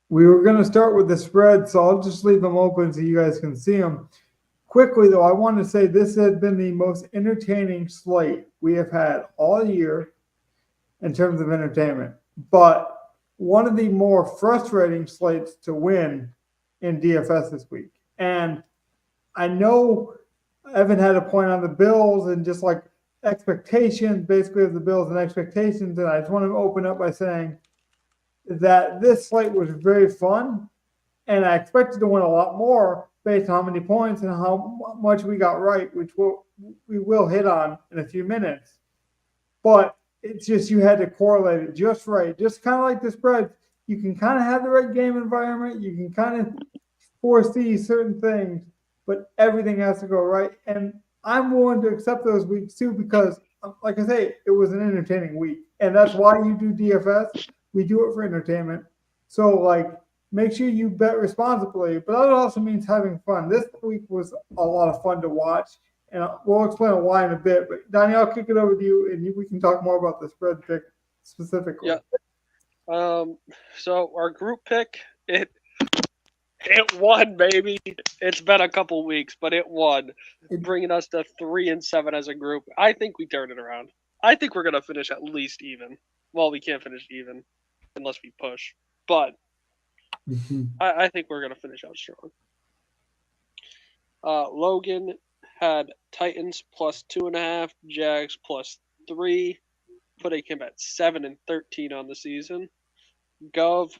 We were going to start with the spread, so I'll just leave them open so you guys can see them. Quickly, though, I want to say this has been the most entertaining slate we have had all year in terms of entertainment, but one of the more frustrating slates to win in DFS this week. And I know Evan had a point on the Bills and just like expectations, basically, of the Bills and expectations. And I just want to open up by saying that this slate was very fun, and I expected to win a lot more based on how many points and how much we got right, which we will hit on in a few minutes. But it's just you had to correlate it just right, just kind of like the spread. You can kind of have the right game environment. You can kind of foresee certain things, but everything has to go right. And I'm willing to accept those weeks too because, like I say, it was an entertaining week, and that's why you do DFS. We do it for entertainment. So like, make sure you bet responsibly, but that also means having fun. This week was a lot of fun to watch, and we'll explain why in a bit. But Donnie, I'll kick it over to you, and we can talk more about the spread pick specifically. Yeah. So our group pick, it won, baby. It's been a couple weeks, but it won, bringing us to 3-7 as a group. I think we turned it around. I think we're gonna finish at least even. Well, we can't finish even unless we push, but I think we're gonna finish out strong. Logan had Titans plus 2.5, Jags plus 3, putting him at 7-13 on the season. Gov,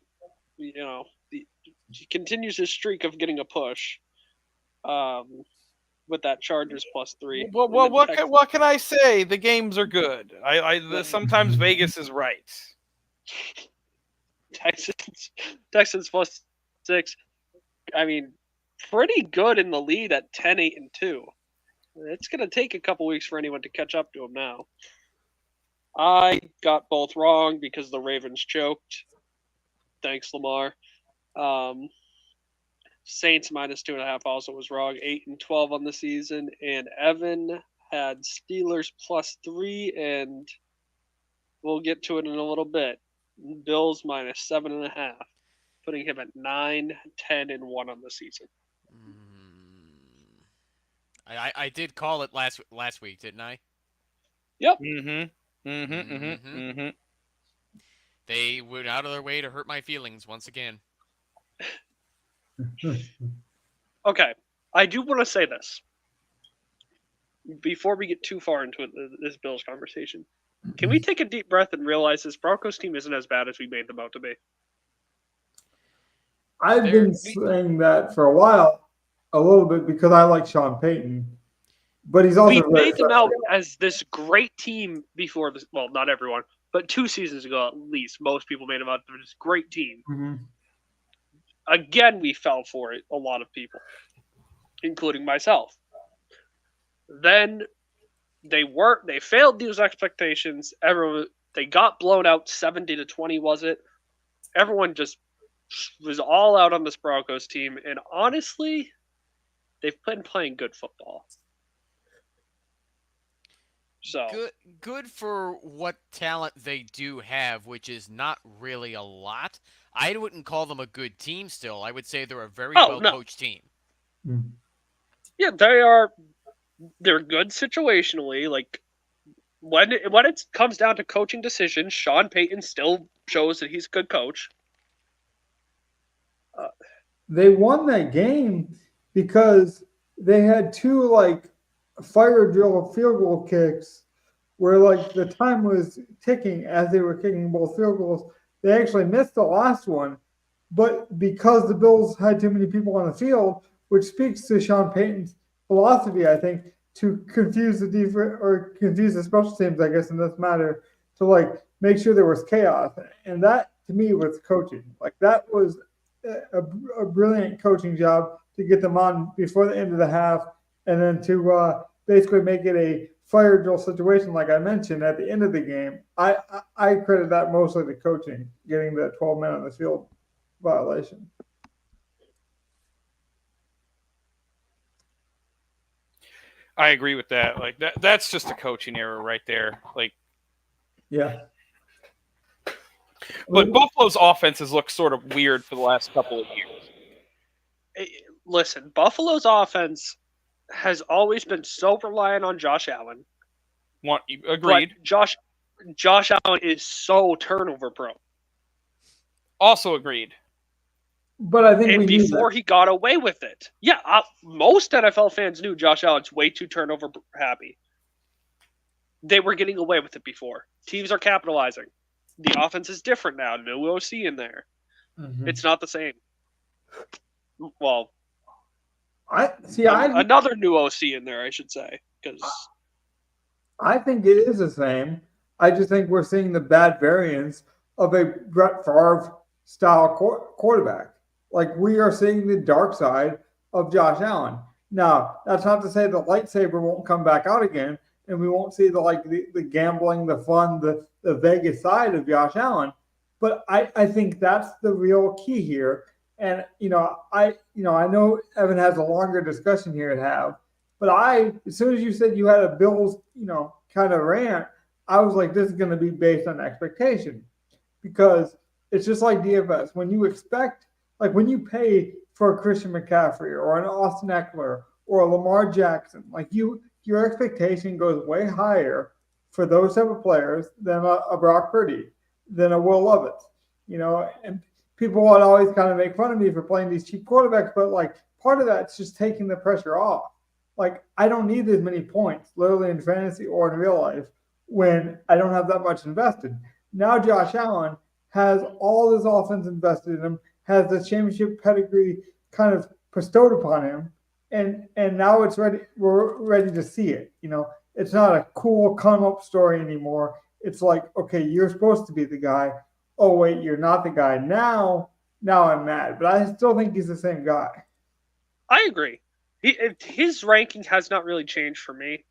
he continues his streak of getting a push. With that Chargers plus 3. Well, what can I say? The games are good. Sometimes Vegas is right. Texans plus 6. I mean, pretty good in the lead at 10-8-2. It's going to take a couple weeks for anyone to catch up to him now. I got both wrong because the Ravens choked. Thanks, Lamar. Saints minus 2.5 also was wrong. 8-12 on the season. And Evan had Steelers plus 3, and we'll get to it in a little bit. Bills minus 7.5, putting him at 9-10-1 on the season. I did call it last week, didn't I? Yep. They went out of their way to hurt my feelings once again. Okay, I do want to say this before we get too far into this Bills conversation. Can we take a deep breath and realize this Broncos team isn't as bad as we made them out to be? I've been saying that for a while, a little bit, because I like Sean Payton, but he's also we made them out as this great team before this. Well, not everyone, but 2 seasons ago at least, most people made them out as this great team. Mm-hmm. Again, we fell for it, a lot of people, including myself. Then they failed these expectations. They got blown out 70-20, was it? Everyone just was all out on this Broncos team, and honestly, they've been playing good football. So good for what talent they do have, which is not really a lot. I wouldn't call them a good team still. I would say they're a very well-coached team. Yeah, they are. They're good situationally. Like, when it comes down to coaching decisions, Sean Payton still shows that he's a good coach. They won that game because they had 2 fire drill field goal kicks where the time was ticking as they were kicking both field goals. They actually missed the last one, but because the Bills had too many people on the field, which speaks to Sean Payton's philosophy, I think, to confuse the defense or confuse the special teams, I guess, in this matter, to make sure there was chaos. And that, to me, was coaching. That was a brilliant coaching job to get them on before the end of the half, and then to basically make it a fire drill situation, like I mentioned, at the end of the game. I credit that mostly to coaching, getting the 12 men on the field violation. I agree with that. That's just a coaching error right there. Yeah. But Buffalo's offenses look sort of weird for the last couple of years. Listen, Buffalo's offense has always been so reliant on Josh Allen. Agreed. But Josh Allen is so turnover prone. Also agreed. But I think and before he got away with it, most NFL fans knew Josh Allen's way too turnover happy. They were getting away with it before. Teams are capitalizing. The offense is different now. No OC in there. Mm-hmm. It's not the same. Well, another new OC in there, I should say, because I think it is the same. I just think we're seeing the bad variants of a Brett Favre style quarterback. Like, we are seeing the dark side of Josh Allen. Now, that's not to say the lightsaber won't come back out again, and we won't see the gambling, the fun, the Vegas side of Josh Allen. But I think that's the real key here. And I know Evan has a longer discussion here to have, but as soon as you said you had a Bills, kind of rant, I was like, this is going to be based on expectation, because it's just like DFS. When you expect, like when you pay for a Christian McCaffrey or an Austin Eckler or a Lamar Jackson, like your expectation goes way higher for those type of players than a Brock Purdy, than a Will Levis, and people would always kind of make fun of me for playing these cheap quarterbacks, but like part of that's just taking the pressure off. Like, I don't need as many points, literally in fantasy or in real life, when I don't have that much invested. Now Josh Allen has all this offense invested in him, has the championship pedigree kind of bestowed upon him, and now it's ready. We're ready to see it. It's not a cool come up story anymore. It's like, okay, you're supposed to be the guy. Oh wait, you're not the guy. Now I'm mad, but I still think he's the same guy. I agree. His ranking has not really changed for me,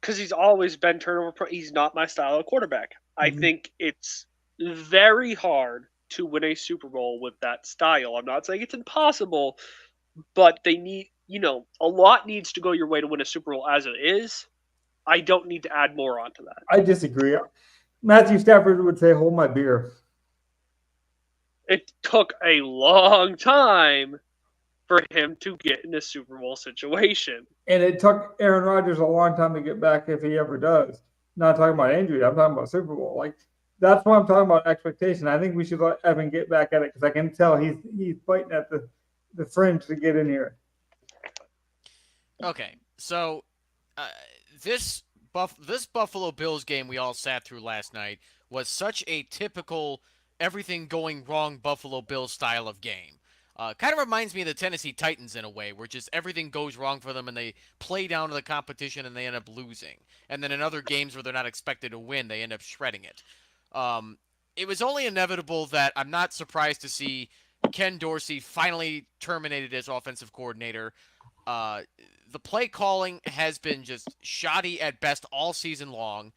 because he's always been turnover prone. He's not my style of quarterback. Mm-hmm. I think it's very hard to win a Super Bowl with that style. I'm not saying it's impossible, but they need, a lot needs to go your way to win a Super Bowl as it is. I don't need to add more onto that. I disagree. Matthew Stafford would say, hold my beer. It took a long time for him to get in a Super Bowl situation. And it took Aaron Rodgers a long time to get back, if he ever does. Not talking about injury. I'm talking about Super Bowl. Like, that's what I'm talking about, expectation. I think we should let Evan get back at it, because I can tell he's fighting at the fringe to get in here. Okay, so this Buffalo Bills game we all sat through last night was such a typical everything going wrong Buffalo Bills style of game. Kind of reminds me of the Tennessee Titans in a way, where just everything goes wrong for them and they play down to the competition and they end up losing. And then in other games where they're not expected to win, they end up shredding it. It was only inevitable that I'm not surprised to see Ken Dorsey finally terminated as offensive coordinator. The play calling has been just shoddy at best all season long.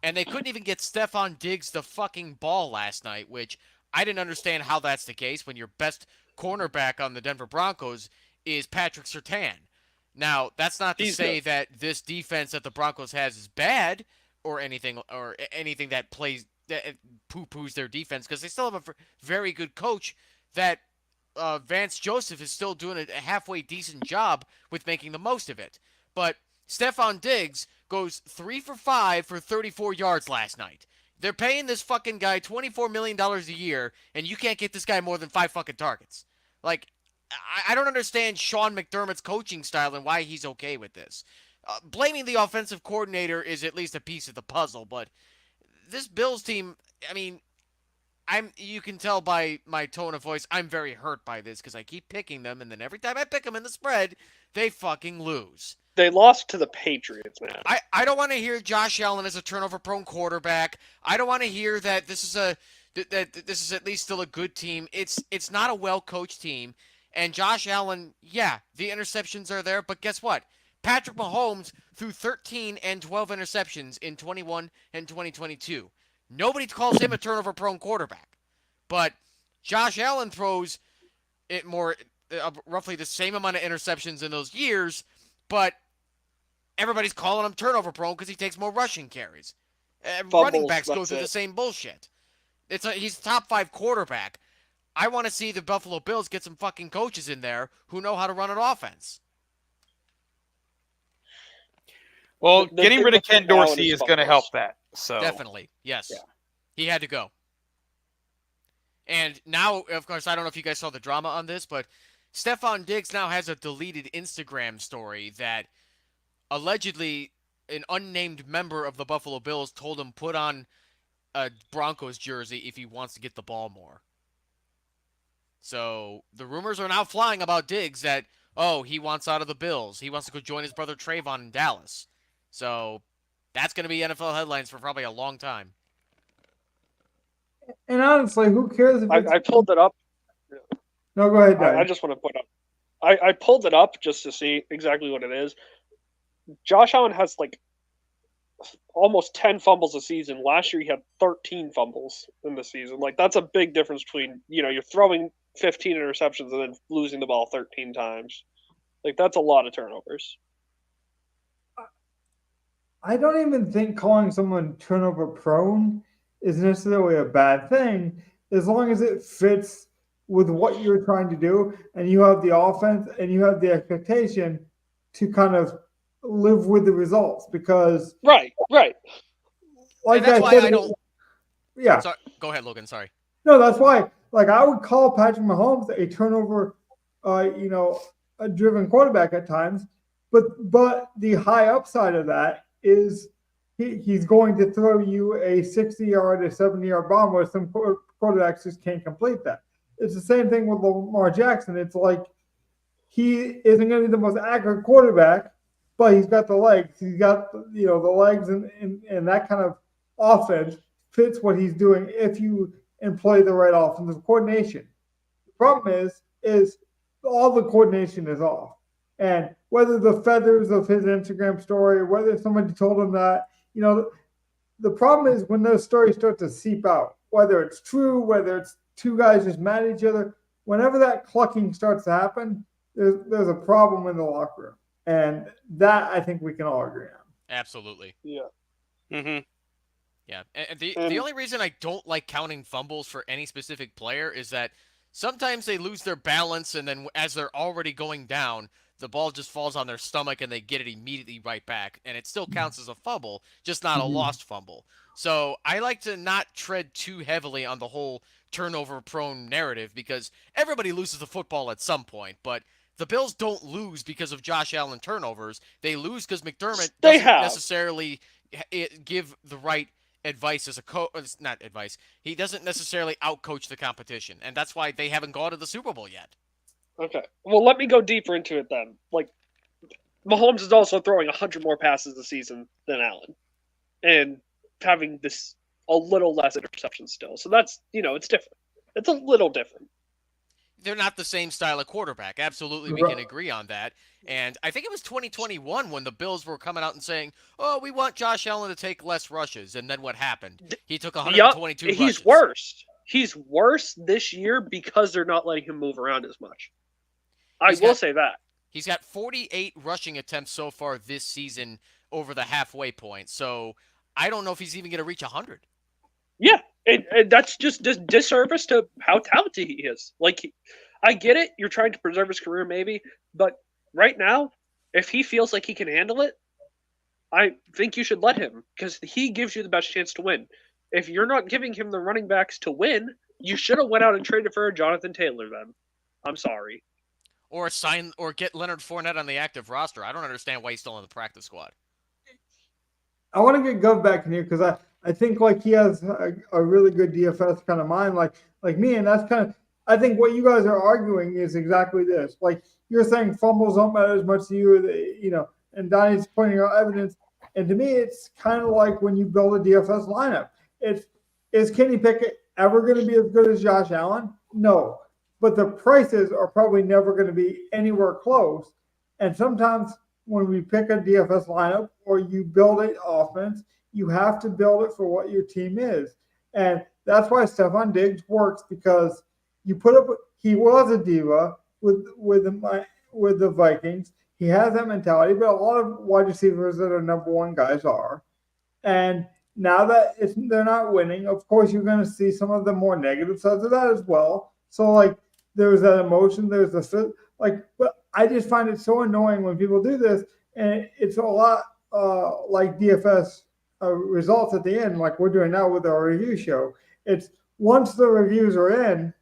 And they couldn't even get Stephon Diggs the fucking ball last night, which I didn't understand how that's the case when your best cornerback on the Denver Broncos is Patrick Surtain. Now, that's not to say that this defense that the Broncos has is bad or anything that poo-poos their defense, because they still have a very good coach that Vance Joseph is still doing a halfway decent job with making the most of it. But Stephon Diggs goes 3 for 5 for 34 yards last night. They're paying this fucking guy $24 million a year, and you can't get this guy more than 5 fucking targets. Like, I don't understand Sean McDermott's coaching style and why he's okay with this. Blaming the offensive coordinator is at least a piece of the puzzle, but this Bills team, I mean, you can tell by my tone of voice, I'm very hurt by this, because I keep picking them, and then every time I pick them in the spread, they fucking lose. They lost to the Patriots, man. I don't want to hear Josh Allen as a turnover-prone quarterback. I don't want to hear that this is at least still a good team. It's not a well-coached team. And Josh Allen, yeah, the interceptions are there, but guess what? Patrick Mahomes threw 13 and 12 interceptions in 21 and 2022. Nobody calls him a turnover-prone quarterback. But Josh Allen throws it roughly the same amount of interceptions in those years, but everybody's calling him turnover-prone because he takes more rushing carries. Running backs go through the same bullshit. He's a top 5 quarterback. I want to see the Buffalo Bills get some fucking coaches in there who know how to run an offense. Well, The getting thing rid of with Ken Allen Dorsey is going to fumbles. help that. So Definitely, yes. Yeah. He had to go. And now, of course, I don't know if you guys saw the drama on this, but Stephon Diggs now has a deleted Instagram story that allegedly an unnamed member of the Buffalo Bills told him put on a Broncos jersey if he wants to get the ball more. So the rumors are now flying about Diggs that, oh, he wants out of the Bills. He wants to go join his brother Trayvon in Dallas. So that's going to be NFL headlines for probably a long time. And honestly, who cares if it's... I pulled it up. No, go ahead, Doug. I just want to point out. I pulled it up just to see exactly what it is. Josh Allen has like almost 10 fumbles a season. Last year he had 13 fumbles in the season. Like that's a big difference between, you're throwing 15 interceptions and then losing the ball 13 times. Like that's a lot of turnovers. I don't even think calling someone turnover prone is necessarily a bad thing, as long as it fits with what you're trying to do and you have the offense and you have the expectation to kind of live with the results. Because Right. like And that's why I don't. Yeah. Sorry, go ahead, Logan. Sorry. No, that's why. Like I would call Patrick Mahomes a turnover, a driven quarterback at times, but the high upside of that is he's going to throw you a 60-yard or 70-yard bomb where some quarterbacks just can't complete that. It's the same thing with Lamar Jackson. It's like he isn't going to be the most accurate quarterback, but he's got the legs. He's got the legs and that kind of offense fits what he's doing if you employ the right offensive coordination. The problem is all the coordination is off. And whether the feathers of his Instagram story, whether somebody told him that, the problem is when those stories start to seep out, whether it's true, whether it's two guys just mad at each other, whenever that clucking starts to happen, there's a problem in the locker room. And that I think we can all agree on. Absolutely. Yeah. Mm-hmm. Yeah. And the only reason I don't like counting fumbles for any specific player is that sometimes they lose their balance, and then as they're already going down, the ball just falls on their stomach and they get it immediately right back. And it still counts as a fumble, just not a lost fumble. So I like to not tread too heavily on the whole turnover-prone narrative because everybody loses the football at some point. But the Bills don't lose because of Josh Allen turnovers. They lose because McDermott doesn't necessarily give the right advice as a coach. Not advice. He doesn't necessarily outcoach the competition. And that's why they haven't gone to the Super Bowl yet. Okay. Well, let me go deeper into it then. Like, Mahomes is also throwing 100 more passes this season than Allen, and having this a little less interceptions still. So that's it's different. It's a little different. They're not the same style of quarterback. Absolutely, we can agree on that. And I think it was 2021 when the Bills were coming out and saying, "Oh, we want Josh Allen to take less rushes." And then what happened? He took 122 rushes. He's worse. He's worse this year because they're not letting him move around as much. I will say that. He's got 48 rushing attempts so far this season over the halfway point. So I don't know if he's even going to reach 100. Yeah, and that's just disservice to how talented he is. Like, I get it. You're trying to preserve his career maybe, but right now, if he feels like he can handle it, I think you should let him because he gives you the best chance to win. If you're not giving him the running backs to win, you should have went out and traded for Jonathan Taylor then. I'm sorry. Or get Leonard Fournette on the active roster. I don't understand why he's still on the practice squad. I want to get Gov back in here because I think like he has a really good DFS kind of mind like me, and that's kind of I think what you guys are arguing is exactly this. Like you're saying fumbles don't matter as much to you, and Donnie's pointing out evidence. And to me, it's kind of like when you build a DFS lineup. Is Kenny Pickett ever going to be as good as Josh Allen? No. But the prices are probably never going to be anywhere close. And sometimes when we pick a DFS lineup or you build an offense, you have to build it for what your team is. And that's why Stephon Diggs works because you put up – he was a diva with the Vikings. He has that mentality, but a lot of wide receivers that are number one guys are. And now that they're not winning, of course, you're going to see some of the more negative sides of that as well. So, like, there's that emotion, there's the but I just find it so annoying when people do this, and it's a lot like DFS results at the end, like we're doing now with our review show. It's once the reviews are in,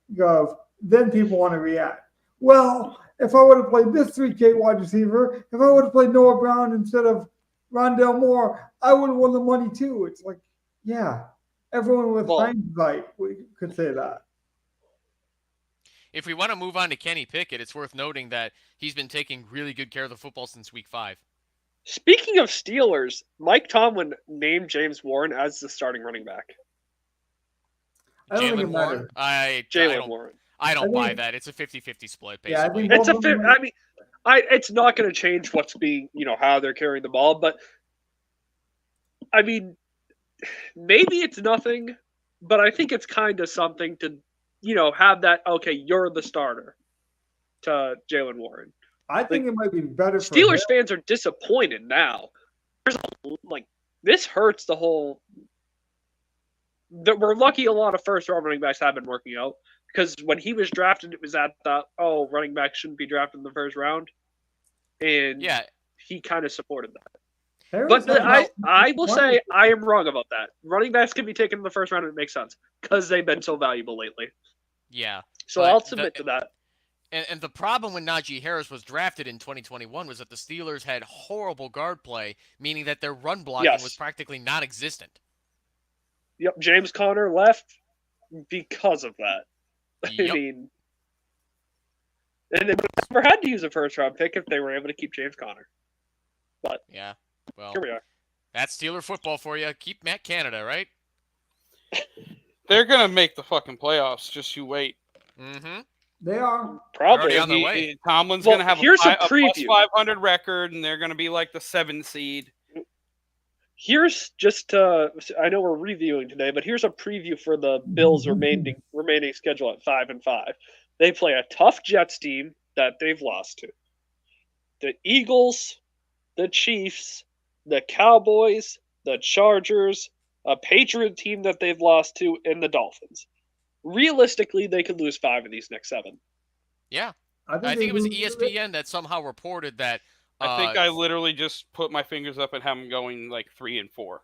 then people want to react. Well, if I would have played this 3K wide receiver, if I would have played Noah Brown instead of Rondell Moore, I would have won the money too. It's like, yeah, everyone with hindsight could say that. If we want to move on to Kenny Pickett, it's worth noting that he's been taking really good care of the football since week 5. Speaking of Steelers, Mike Tomlin named James Warren as the starting running back. Jalen Warren? Jalen Warren. I don't buy that. It's a 50-50 split, basically. Yeah, I think it's not going to change what's being, how they're carrying the ball, but I mean, maybe it's nothing, but I think it's kind of something to, have that, okay, you're the starter to Jalen Warren. I think it might be better for Steelers fans are disappointed now. This hurts the whole. We're lucky a lot of first-round running backs have been working out, because when he was drafted, it was at the, running backs shouldn't be drafted in the first round. And he kind of supported that. But I will say I am wrong about that. Running backs can be taken in the first round, and it makes sense because they've been so valuable lately. Yeah. So I'll submit to that. And the problem when Najee Harris was drafted in 2021 was that the Steelers had horrible guard play, meaning that their run blocking was practically non-existent. Yep, James Conner left because of that. Yep. I mean, and they never had to use a first-round pick if they were able to keep James Conner. But yeah, well, here we are. That's Steeler football for you. Keep Matt Canada, right? They're gonna make the fucking playoffs. Just you wait. Mm-hmm. They are probably on their way. Tomlin's gonna have a plus 500 record, and they're gonna be like the 7th seed. Here's just I know we're reviewing today, but here's a preview for the Bills' remaining schedule at 5-5. They play a tough Jets team that they've lost to. The Eagles, the Chiefs, the Cowboys, the Chargers, a Patriot team that they've lost to, and the Dolphins. Realistically, they could lose 5 of these next 7. Yeah. I think it was ESPN that somehow reported that. I think I literally just put my fingers up and have them going like 3-4.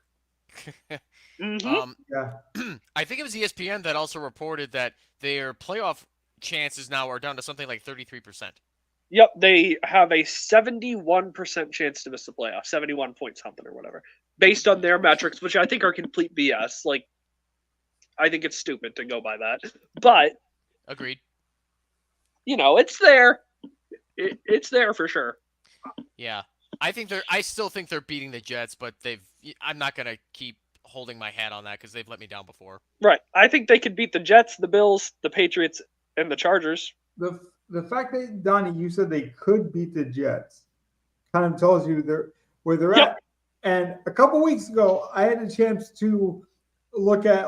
Mm-hmm. I think it was ESPN that also reported that their playoff chances now are down to something like 33%. Yep, they have a 71% chance to miss the playoffs, 71 point something or whatever, based on their metrics, which I think are complete BS. Like, I think it's stupid to go by that. But agreed. It's there. It's there for sure. Yeah, I still think they're beating the Jets, but I'm not gonna keep holding my hat on that because they've let me down before. Right. I think they could beat the Jets, the Bills, the Patriots, and the Chargers. The fact that, Donnie, you said they could beat the Jets kind of tells you where they're at. And a couple weeks ago, I had a chance to look at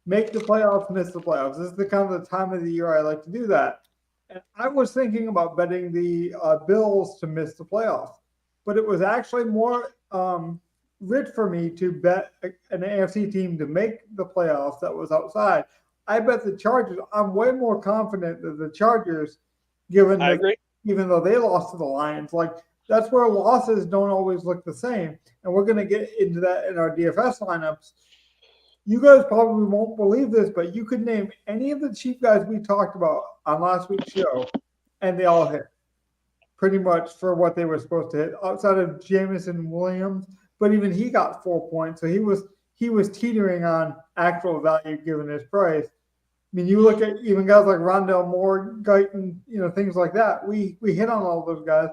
make the playoffs, miss the playoffs. This is the kind of the time of the year I like to do that. And I was thinking about betting the Bills to miss the playoffs, but it was actually more rich for me to bet an AFC team to make the playoffs that was outside. I bet the Chargers. I'm way more confident that the Chargers, even though they lost to the Lions, that's where losses don't always look the same. And we're going to get into that in our DFS lineups. You guys probably won't believe this, but you could name any of the cheap guys we talked about on last week's show, and they all hit pretty much for what they were supposed to hit, outside of Jamison Williams. But even he got 4 points, so he was teetering on actual value given his price. I mean, you look at even guys like Rondell Moore, Guyton, things like that. We hit on all those guys.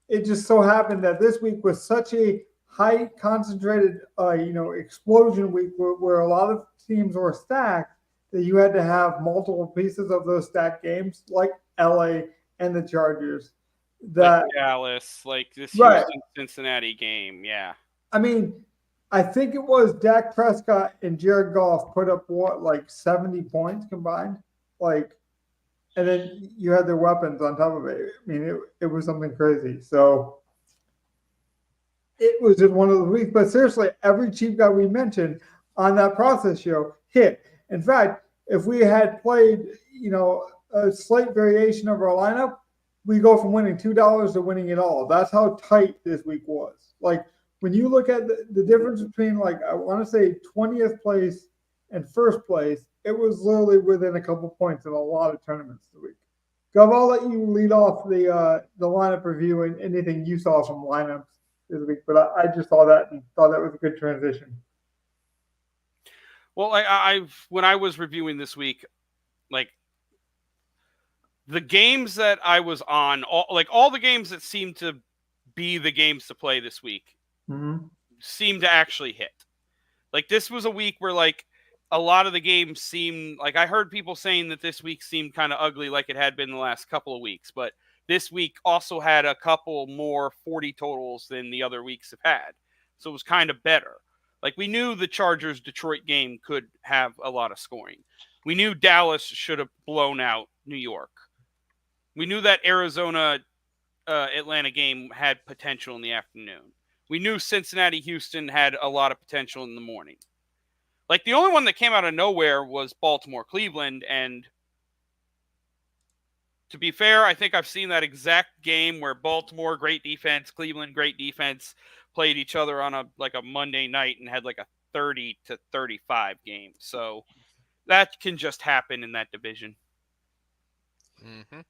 It just so happened that this week was such a high concentrated, explosion week where a lot of teams were stacked that you had to have multiple pieces of those stacked games, like LA and the Chargers. Like Dallas, like this Houston-Cincinnati game, yeah. I mean, I think it was Dak Prescott and Jared Goff put up 70 points combined, and then you had their weapons on top of it. I mean, it was something crazy. So it was just one of those weeks. But seriously, every cheap guy we mentioned on that process show hit. In fact, if we had played, a slight variation of our lineup, we go from winning $2 to winning it all. That's how tight this week was. Like when you look at the difference between, like, I want to say 20th place and first place, it was literally within a couple points in a lot of tournaments this week. Gov, I'll let you lead off the lineup review and anything you saw from lineups this week, but I just saw that and thought that was a good transition. Well, when I was reviewing this week, like the games that I was on, all the games that seemed to be the games to play this week seemed to actually hit. Like this was a week where like a lot of the games seemed like I heard people saying that this week seemed kind of ugly like it had been the last couple of weeks, but this week also had a couple more 40 totals than the other weeks have had. So it was kind of better. Like we knew the Chargers-Detroit game could have a lot of scoring. We knew Dallas should have blown out New York. We knew that Arizona-Atlanta game had potential in the afternoon. We knew Cincinnati-Houston had a lot of potential in the morning. Like the only one that came out of nowhere was Baltimore-Cleveland, and to be fair, I think I've seen that exact game where Baltimore, great defense, Cleveland, great defense, played each other on a Monday night and had like a 30-35 game. So that can just happen in that division. Mm-hmm.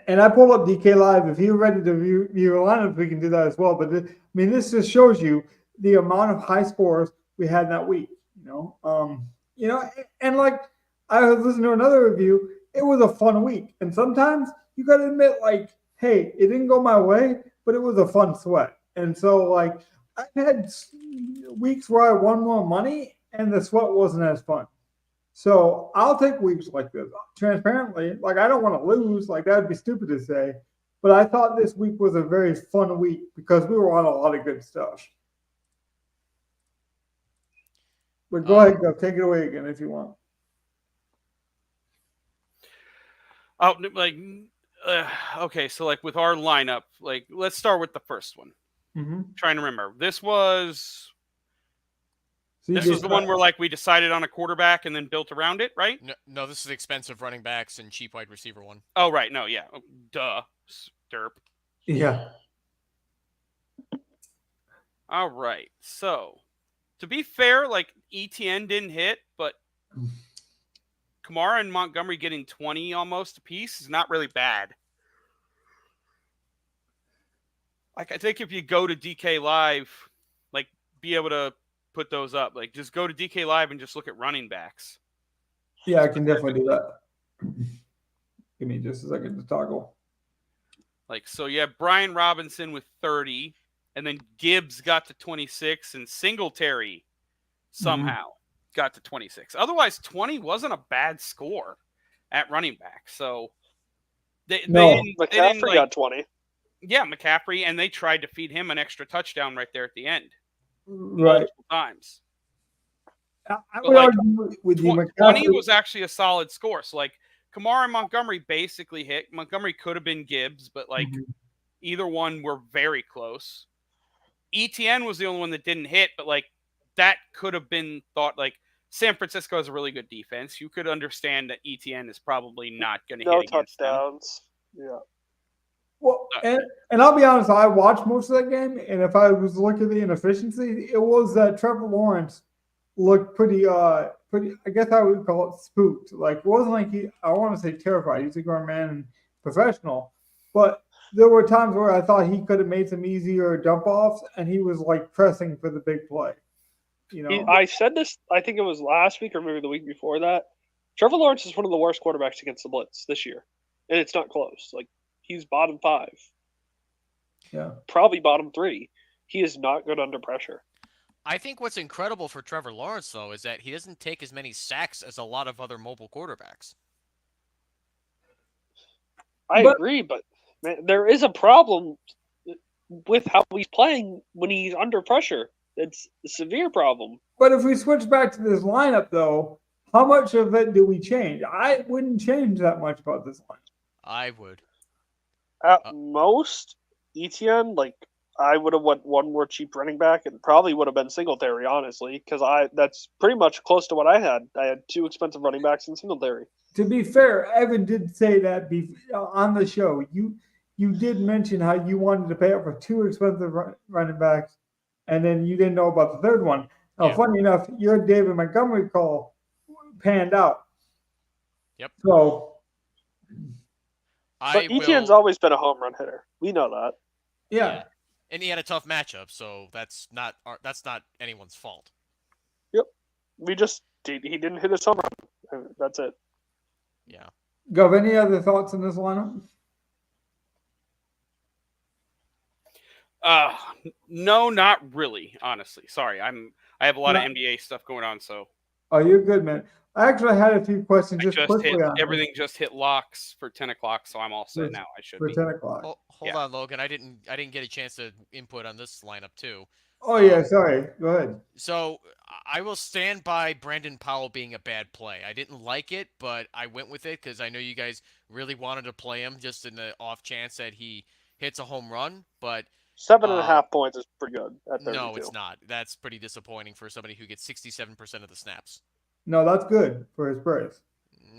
And I pulled up DK Live. If you're ready to view your lineup, we can do that as well. But this just shows you the amount of high scores we had that week. And like I was listening to another review, it was a fun week. And sometimes you got to admit, like, hey, it didn't go my way, but it was a fun sweat. And so, like, I've had weeks where I won more money and the sweat wasn't as fun. So I'll take weeks like this. Transparently, like, I don't want to lose. Like, that would be stupid to say. But I thought this week was a very fun week because we were on a lot of good stuff. But go ahead, go take it away again if you want. Oh, okay. So like with our lineup, like let's start with the first one. Trying to remember. This was the one where like we decided on a quarterback and then built around it, right? No, this is expensive running backs and cheap wide receiver one. Oh, right. No, yeah. Duh. Derp. Yeah. All right. So, to be fair, like ETN didn't hit, but Kamara and Montgomery getting 20 almost apiece is not really bad. Like, I think if you go to DK Live, like, be able to put those up. Like, just go to DK Live and just look at running backs. Yeah, I can definitely do that. Give me just a second to toggle. Like, so you have Brian Robinson with 30, and then Gibbs got to 26, and Singletary somehow got to 26. Otherwise, 20 wasn't a bad score at running back. So McCaffrey got 20. Yeah, McCaffrey, and they tried to feed him an extra touchdown right there at the end. Right. Multiple times. I would argue with you, McCaffrey. 20 was actually a solid score. So, like, Kamara and Montgomery basically hit. Montgomery could have been Gibbs, but, like, either one were very close. ETN was the only one that didn't hit, but, like, that could have been thought, like, San Francisco has a really good defense. You could understand that ETN is probably not going to hit against touchdowns. them. Yeah. Well, and I'll be honest, I watched most of that game, and if I was looking at the inefficiency, it was that Trevor Lawrence looked pretty, I guess I would call it spooked. Like, it wasn't like I want to say terrified. He's a grown man and professional, but there were times where I thought he could have made some easier dump offs, and he was like pressing for the big play. I said this, I think it was last week or maybe the week before that. Trevor Lawrence is one of the worst quarterbacks against the blitz this year, and it's not close. Like, he's bottom 5. Yeah. Probably bottom 3. He is not good under pressure. I think what's incredible for Trevor Lawrence, though, is that he doesn't take as many sacks as a lot of other mobile quarterbacks. I agree, but man, there is a problem with how he's playing when he's under pressure. It's a severe problem. But if we switch back to this lineup, though, how much of it do we change? I wouldn't change that much about this lineup. I would. At most, ETN, like, I would have went one more cheap running back and probably would have been Singletary, honestly, because that's pretty much close to what I had. I had 2 expensive running backs in Singletary. To be fair, Evan did say that on the show. You did mention how you wanted to pay up for 2 expensive running backs, and then you didn't know about the third one. Now, funny enough, your David Montgomery call panned out. Yep. So, but Etienne's always been a home run hitter. We know that. Yeah. And he had a tough matchup, so that's not anyone's fault. Yep. He didn't hit his home run. That's it. Yeah. Gov, any other thoughts on this lineup? No, not really, honestly. Sorry. I have a lot of NBA stuff going on, so. Oh, you're good, man. I actually had a few questions everything just hit locks for 10 o'clock, so I'm all set now. I should be. 10 o'clock. Hold on, Logan. I didn't get a chance to input on this lineup too. Oh yeah, sorry. Go ahead. So I will stand by Brandon Powell being a bad play. I didn't like it, but I went with it because I know you guys really wanted to play him just in the off chance that he hits a home run. But 7.5 points is pretty good at 32. No, it's not. That's pretty disappointing for somebody who gets 67% of the snaps. No, that's good for his price.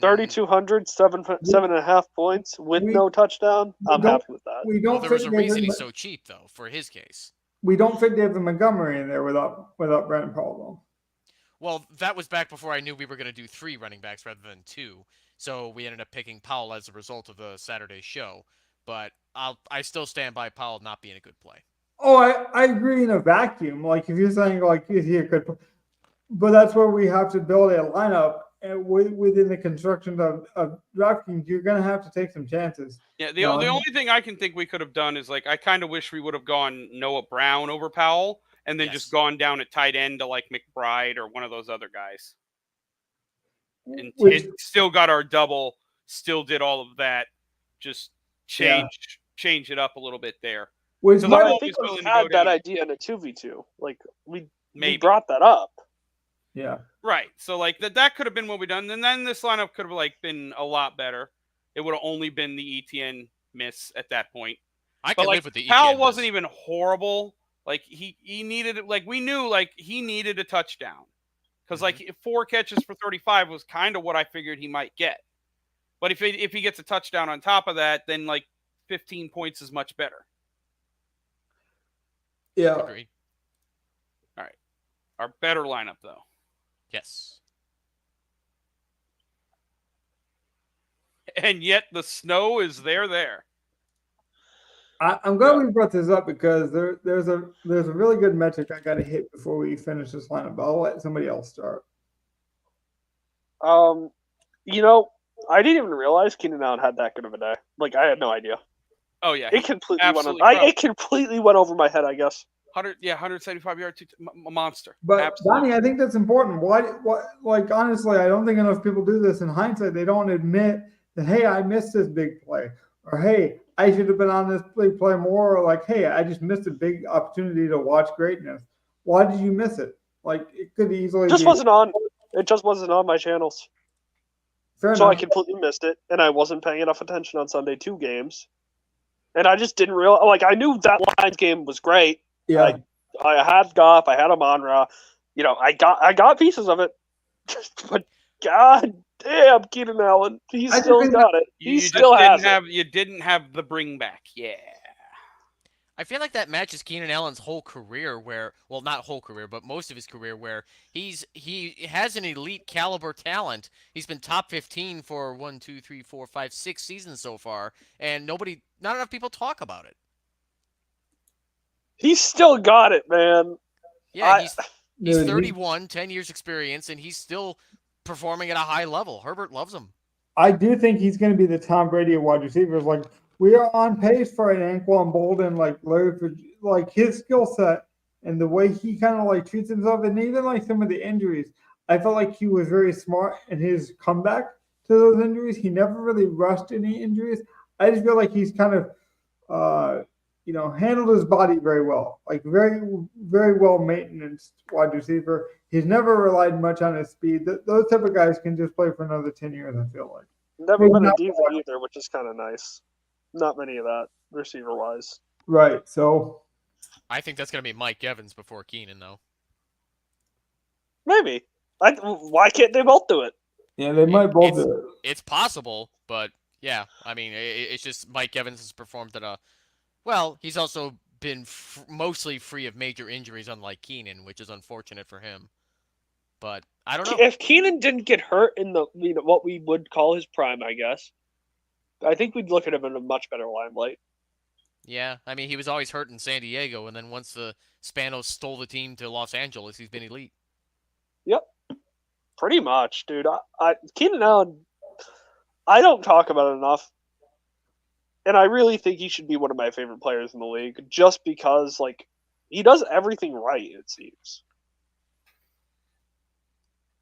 3,200, 7.5 points with no touchdown. I'm happy with that. There was a reason he's so cheap, though, for his case. We don't fit David Montgomery in there without Brandon Powell, though. Well, that was back before I knew we were going to do 3 running backs rather than 2. So we ended up picking Powell as a result of the Saturday show. But I still stand by Powell not being a good play. Oh, I agree in a vacuum. Like, if you're saying, like, is he a good play? But that's where we have to build a lineup. And within the construction of DraftKings, you're going to have to take some chances. Yeah, the only thing I can think we could have done is, like, I kind of wish we would have gone Noah Brown over Powell and then just gone down at tight end to, like, McBride or one of those other guys. And still got our double, still did all of that, just change it up a little bit there. I think we had that idea in a 2v2. Like, we brought that up. Yeah. Right. So, like, that could have been what we done. And then this lineup could have, like, been a lot better. It would have only been the Etienne miss at that point. I can live with the Powell Etienne wasn't miss. even horrible. Like, he needed it. Like, we knew, like, he needed a touchdown. Because, like, 4 catches for 35 was kind of what I figured he might get. But if he gets a touchdown on top of that, then, like, 15 points is much better. Yeah. Agreed. All right. Our better lineup, though. Yes. And yet the snow is there. I'm glad we brought this up because there's a really good metric I got to hit before we finish this lineup. But I'll let somebody else start. You know, I didn't even realize Keenan Allen had that good of a day. Like, I had no idea. Oh yeah, it completely went over my head, I guess. 175 yards, a monster. But absolutely. Donnie, I think that's important. Why? Like, honestly, I don't think enough people do this in hindsight. They don't admit that, hey, I missed this big play, or hey, I should have been on this big play more, or like, hey, I just missed a big opportunity to watch greatness. Why did you miss it? Like, it could easily wasn't on. It just wasn't on my channels. Fair so enough. I completely missed it, and I wasn't paying enough attention on Sunday 2 games, and I just didn't realize. Like, I knew that Lions game was great. Yeah, I had Goff, I had Amon-Ra. You know, I got pieces of it, but god damn, Keenan Allen, he still got it. He still has it. You didn't have the bring back, I feel like that matches Keenan Allen's whole career well, not whole career, but most of his career where he has an elite caliber talent. He's been top 15 for 1, 2, 3, 4, 5, 6 seasons so far, and not enough people talk about it. He's still got it, man. Yeah, he's 31, 10 years experience, and he's still performing at a high level. Herbert loves him. I do think he's going to be the Tom Brady of wide receivers. Like, we are on pace for an Anquan Bolden, like Larry, like his skill set and the way he kind of like treats himself, and even like some of the injuries. I felt like he was very smart in his comeback to those injuries. He never really rushed any injuries. I just feel like he's kind of, handled his body very well, like very, very well maintenance wide receiver. He's never relied much on his speed. Those type of guys can just play for another 10 years, I feel like. Never been a diva either, which is kind of nice. Not many of that, receiver-wise. Right. So, I think that's going to be Mike Evans before Keenan, though. Maybe. Why can't they both do it? Yeah, they might both it's, do it. It's possible, but yeah, I mean, it's just Mike Evans has performed at a. Well, he's also been mostly free of major injuries, unlike Keenan, which is unfortunate for him. But I don't know. If Keenan didn't get hurt in the what we would call his prime, I guess, I think we'd look at him in a much better limelight. Yeah, I mean, he was always hurt in San Diego, and then once the Spanos stole the team to Los Angeles, he's been elite. Yep, pretty much, dude. Keenan Allen, I don't talk about it enough, and I really think he should be one of my favorite players in the league, just because like he does everything right. It seems.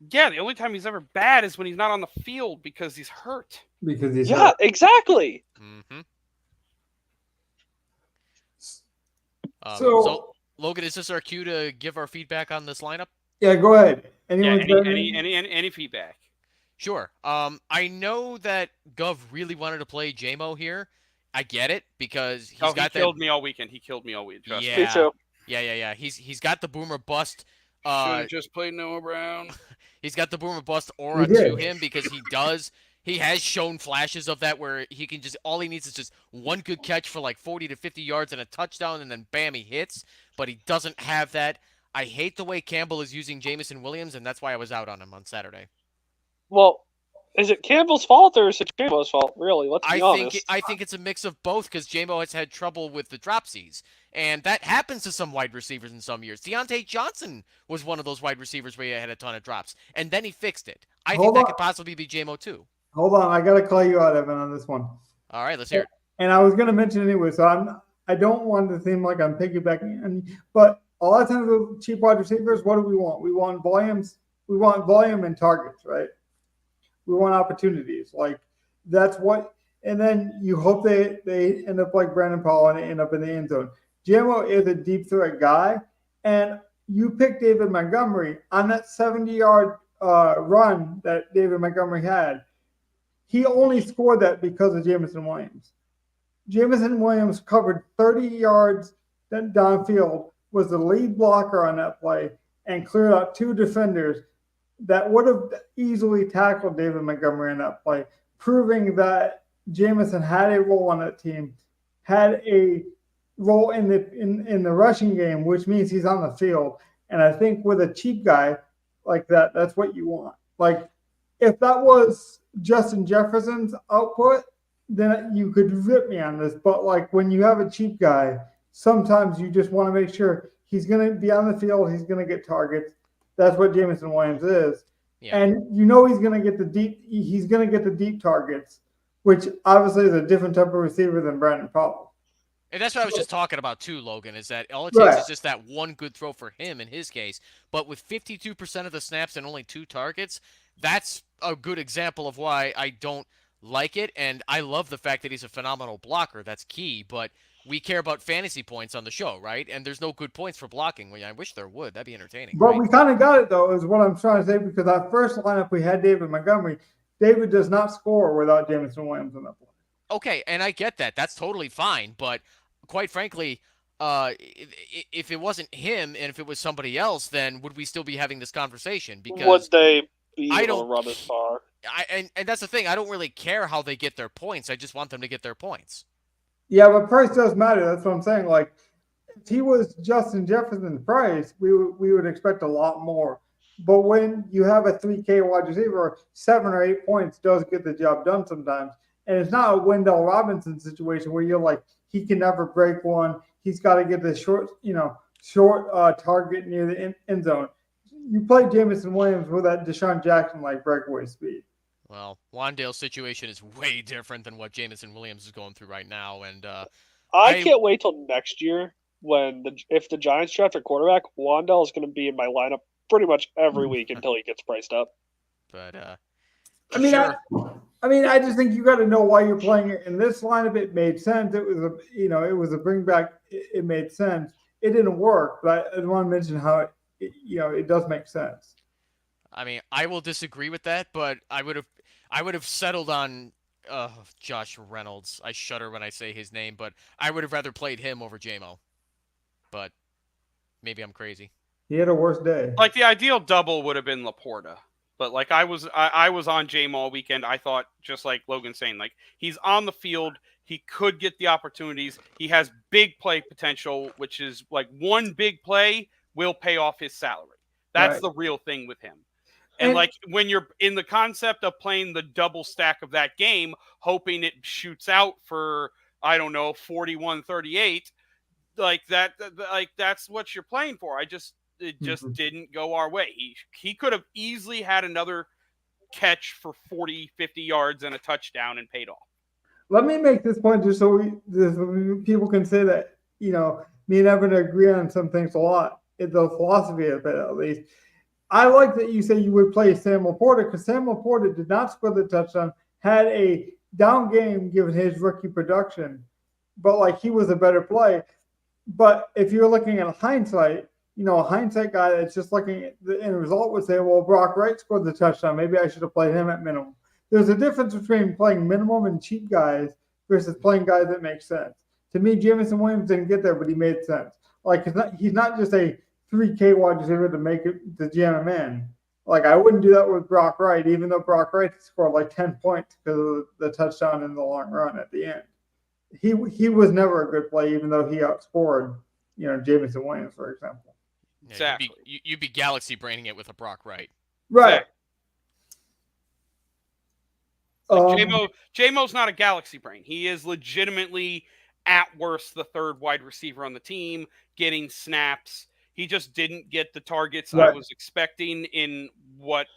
Yeah, the only time he's ever bad is when he's not on the field because he's hurt. Because he's Yeah, hurt. exactly. Mm-hmm. So, Logan, is this our cue to give our feedback on this lineup? yeah, go ahead. Yeah, Anyone any feedback? Sure. I know that Gov really wanted to play JMO here. I get it because he killed me all weekend. He killed me all week. Trust Yeah. me. Me too. Yeah. He's got the boomer bust. Should have just played Noah Brown. He's got the boomer bust aura He did. to him because he has shown flashes of that where he can just all he needs is just one good catch for like 40 to 50 yards and a touchdown, and then bam, he hits. But he doesn't have that. I hate the way Campbell is using Jamison Williams, and that's why I was out on him on Saturday. Well, is it Campbell's fault or is it JMO's fault? Really, let's be honest. I think it's a mix of both because JMO has had trouble with the dropsies, and that happens to some wide receivers in some years. Deontay Johnson was one of those wide receivers where he had a ton of drops, and then he fixed it. I think that could possibly be JMO too. Hold on, I gotta call you out, Evan, on this one. All right, let's hear it. And I was gonna mention anyway, so I don't want to seem like I'm piggybacking, but a lot of times with cheap wide receivers, what do we want? We want volumes. We want volume and targets, right? We want opportunities. Like that's what, and then you hope they end up like Brandon Paul and they end up in the end zone. GMO is a deep threat guy, and you picked David Montgomery on that 70-yard run that David Montgomery had. He only scored that because of Jamison Williams. Jamison Williams covered 30 yards downfield, was the lead blocker on that play, and cleared out two defenders that would have easily tackled David Montgomery in that play, proving that Jamison had a role on that team, had a role in the rushing game, which means he's on the field. And I think with a cheap guy like that, that's what you want. Like if that was Justin Jefferson's output, then you could rip me on this. But like when you have a cheap guy, sometimes you just want to make sure he's going to be on the field, he's going to get targets. That's what Jamison Williams is. Yeah. And you know he's going to get the deep targets, which obviously is a different type of receiver than Brandon Powell. And that's what I was just talking about too, Logan, is that all it takes is just that one good throw for him in his case. But with 52% of the snaps and only 2 targets, that's a good example of why I don't like it. And I love the fact that he's a phenomenal blocker. That's key. But we care about fantasy points on the show, right? And there's no good points for blocking. I wish there would. That'd be entertaining. But right? we kind of got it, though, is what I'm trying to say, because our first lineup, we had David Montgomery. David does not score without Jamison Williams on that play. Okay, and I get that. That's totally fine. But quite frankly, if it wasn't him and if it was somebody else, then would we still be having this conversation? Because would they be able to run as far? And that's the thing. I don't really care how they get their points. I just want them to get their points. Yeah, but price does matter. That's what I'm saying. Like, if he was Justin Jefferson's price, we would expect a lot more. But when you have a 3K wide receiver, 7 or 8 points does get the job done sometimes. And it's not a Wendell Robinson situation where you're like, he can never break one. He's got to get the short target near the end zone. You play Jamison Williams with that Deshaun Jackson-like breakaway speed. Well, Wandale's situation is way different than what Jamison Williams is going through right now, and I can't wait till next year if the Giants draft a quarterback, Wandale is going to be in my lineup pretty much every week until he gets priced up. But I just think you got to know why you're playing it in this lineup. It made sense. It was a bring back. It made sense. It didn't work, but I want to mention how it does make sense. I mean, I will disagree with that, but I would have settled on Josh Reynolds. I shudder when I say his name, but I would have rather played him over JMO. but maybe I'm crazy. He had a worse day. Like the ideal double would have been Laporta. But like I was on Jame all weekend. I thought, just like Logan's saying, like he's on the field. He could get the opportunities. He has big play potential, which is like one big play will pay off his salary. That's Right. the real thing with him. And like when you're in the concept of playing the double stack of that game, hoping it shoots out for, I don't know, 41-38, like that's what you're playing for. It just didn't go our way. He could have easily had another catch for 40, 50 yards and a touchdown and paid off. Let me make this point just so people can say that, me and Evan agree on some things a lot, in the philosophy of it at least. I like that you say you would play Sam Laporta, because Sam Laporta did not score the touchdown, had a down game given his rookie production, but like he was a better play. But if you're looking at hindsight, a hindsight guy that's just looking at the end result would say, well, Brock Wright scored the touchdown. Maybe I should have played him at minimum. There's a difference between playing minimum and cheap guys versus playing guys that make sense. To me, Jameson Williams didn't get there, but he made sense. Like he's not just a 3K wide receiver to make it to jam him in. Like I wouldn't do that with Brock Wright, even though Brock Wright scored like 10 points because of the touchdown in the long run at the end. He was never a good play, even though he outscored, Jameson Williams, for example. Yeah, Exactly. You'd be galaxy braining it with a Brock Wright. Right. Like J-Mo's not a galaxy brain. He is legitimately, at worst, the third wide receiver on the team, getting snaps. He just didn't get the targets I was expecting in what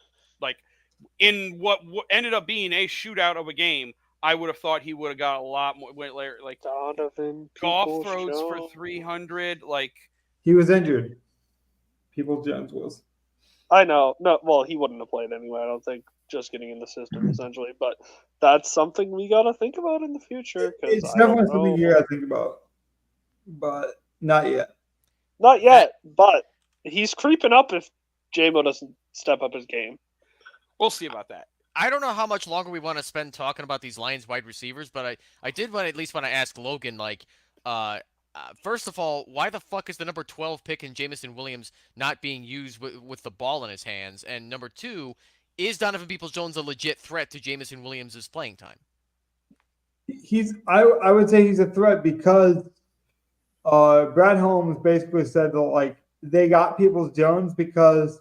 ended up being a shootout of a game. I would have thought he would have got a lot more. Like Donovan golf throws Peoples-Jones. for 300. Like He was injured. Peoples-Jones was. I know. No, well, he wouldn't have played anyway. I don't think. Just getting in the system essentially, but that's something we got to think about in the future. It's definitely something you got to think about, but not yet. Not yet, but he's creeping up if J-Mo doesn't step up his game. we'll see about that. I don't know how much longer we want to spend talking about these Lions wide receivers, but I did want to ask Logan, like, first of all, why the fuck is the number 12 pick in Jameson Williams not being used with the ball in his hands? And number two, is Donovan Peoples-Jones a legit threat to Jameson Williams' playing time? I would say he's a threat because Brad Holmes basically said that like they got Peoples-Jones because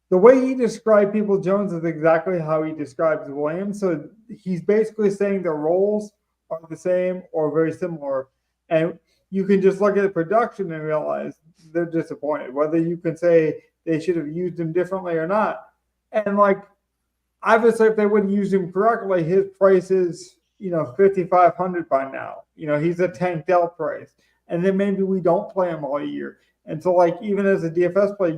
the way he described Peoples-Jones is exactly how he describes Williams. So he's basically saying their roles are the same or very similar. And you can just look at the production and realize they're disappointed. Whether you can say they should have used him differently or not. And like, obviously, if they wouldn't use him correctly, his price is, $5,500 by now. He's a Tank Dell price. And then maybe we don't play him all year. And so, like, even as a DFS play,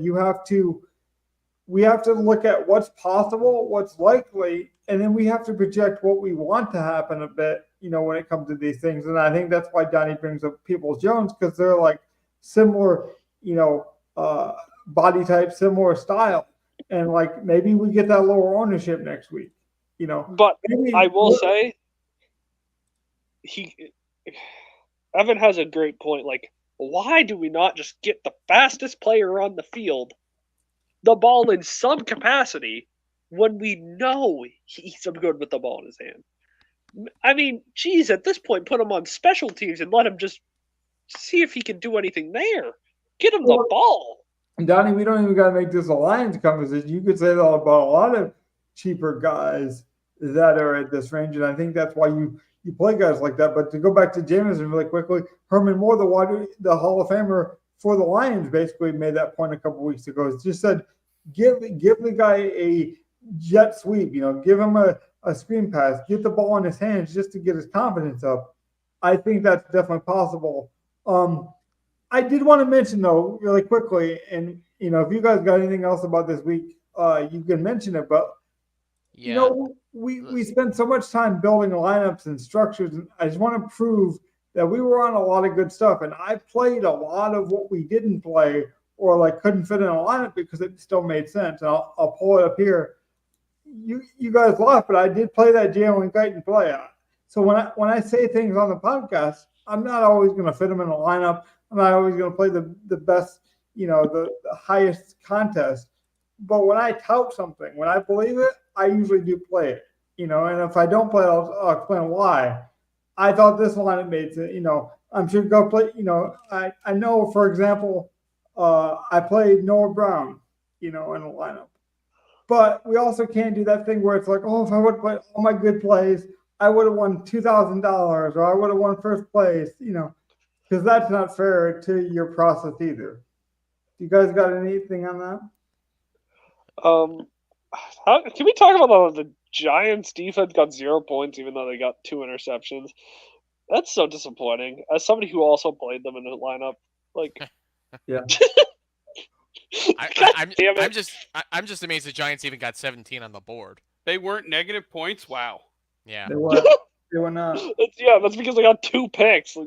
we have to look at what's possible, what's likely, and then we have to project what we want to happen a bit, when it comes to these things. And I think that's why Donnie brings up Peoples-Jones, because they're like similar, body type, similar style. And like maybe we get that lower ownership next week, But I will say, Evan has a great point. Like, why do we not just get the fastest player on the field the ball in some capacity when we know he's good with the ball in his hand? I mean, geez, at this point, put him on special teams and let him just see if he can do anything there. Get him the ball. Donnie, we don't even got to make this a Lions conversation. You could say that about a lot of cheaper guys that are at this range, and I think that's why you play guys like that. But to go back to Jameson really quickly, Herman Moore, the Hall of Famer for the Lions, basically made that point a couple weeks ago. He just said, give the guy a jet sweep, give him a screen pass, get the ball in his hands just to get his confidence up. I think that's definitely possible. I did want to mention, though, really quickly, and, if you guys got anything else about this week, you can mention it, but, Yeah. We spent so much time building lineups and structures, and I just want to prove that we were on a lot of good stuff, and I played a lot of what we didn't play or, like, couldn't fit in a lineup because it still made sense, and I'll pull it up here. You guys laugh, but I did play that Jalen Guyton play. So when I say things on the podcast, I'm not always going to fit them in a lineup. I'm not always going to play the best, the highest contest. But when I tout something, when I believe it, I usually do play it. And if I don't play it, I'll explain why. I thought this lineup made sense. I'm sure go play. I know, for example, I played Noah Brown, in the lineup. But we also can't do that thing where it's like, oh, if I would have played all my good plays, I would have won $2,000 or I would have won first place, because that's not fair to your process either. You guys got anything on that? Can we talk about the Giants defense got 0 points even though they got 2 interceptions? That's so disappointing. As somebody who also played them in the lineup, Yeah. I'm just amazed the Giants even got 17 on the board. They weren't negative points. Wow. Yeah. They were not. That's because they got 2 picks.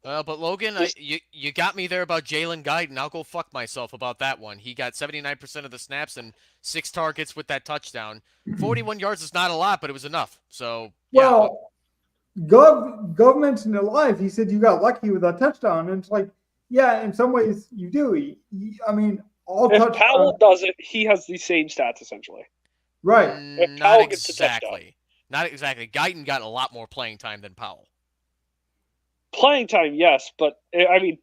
But Logan, you got me there about Jalen Guyton. I'll go fuck myself about that one. He got 79% of the snaps and 6 targets with that touchdown. 41 yards is not a lot, but it was enough. So yeah. Well, Gov mentioned it live. He said you got lucky with that touchdown, and it's like, yeah, in some ways you do. If Powell does it, he has the same stats essentially. Right. Not exactly. Not exactly. Guyton got a lot more playing time than Powell. Playing time, yes, but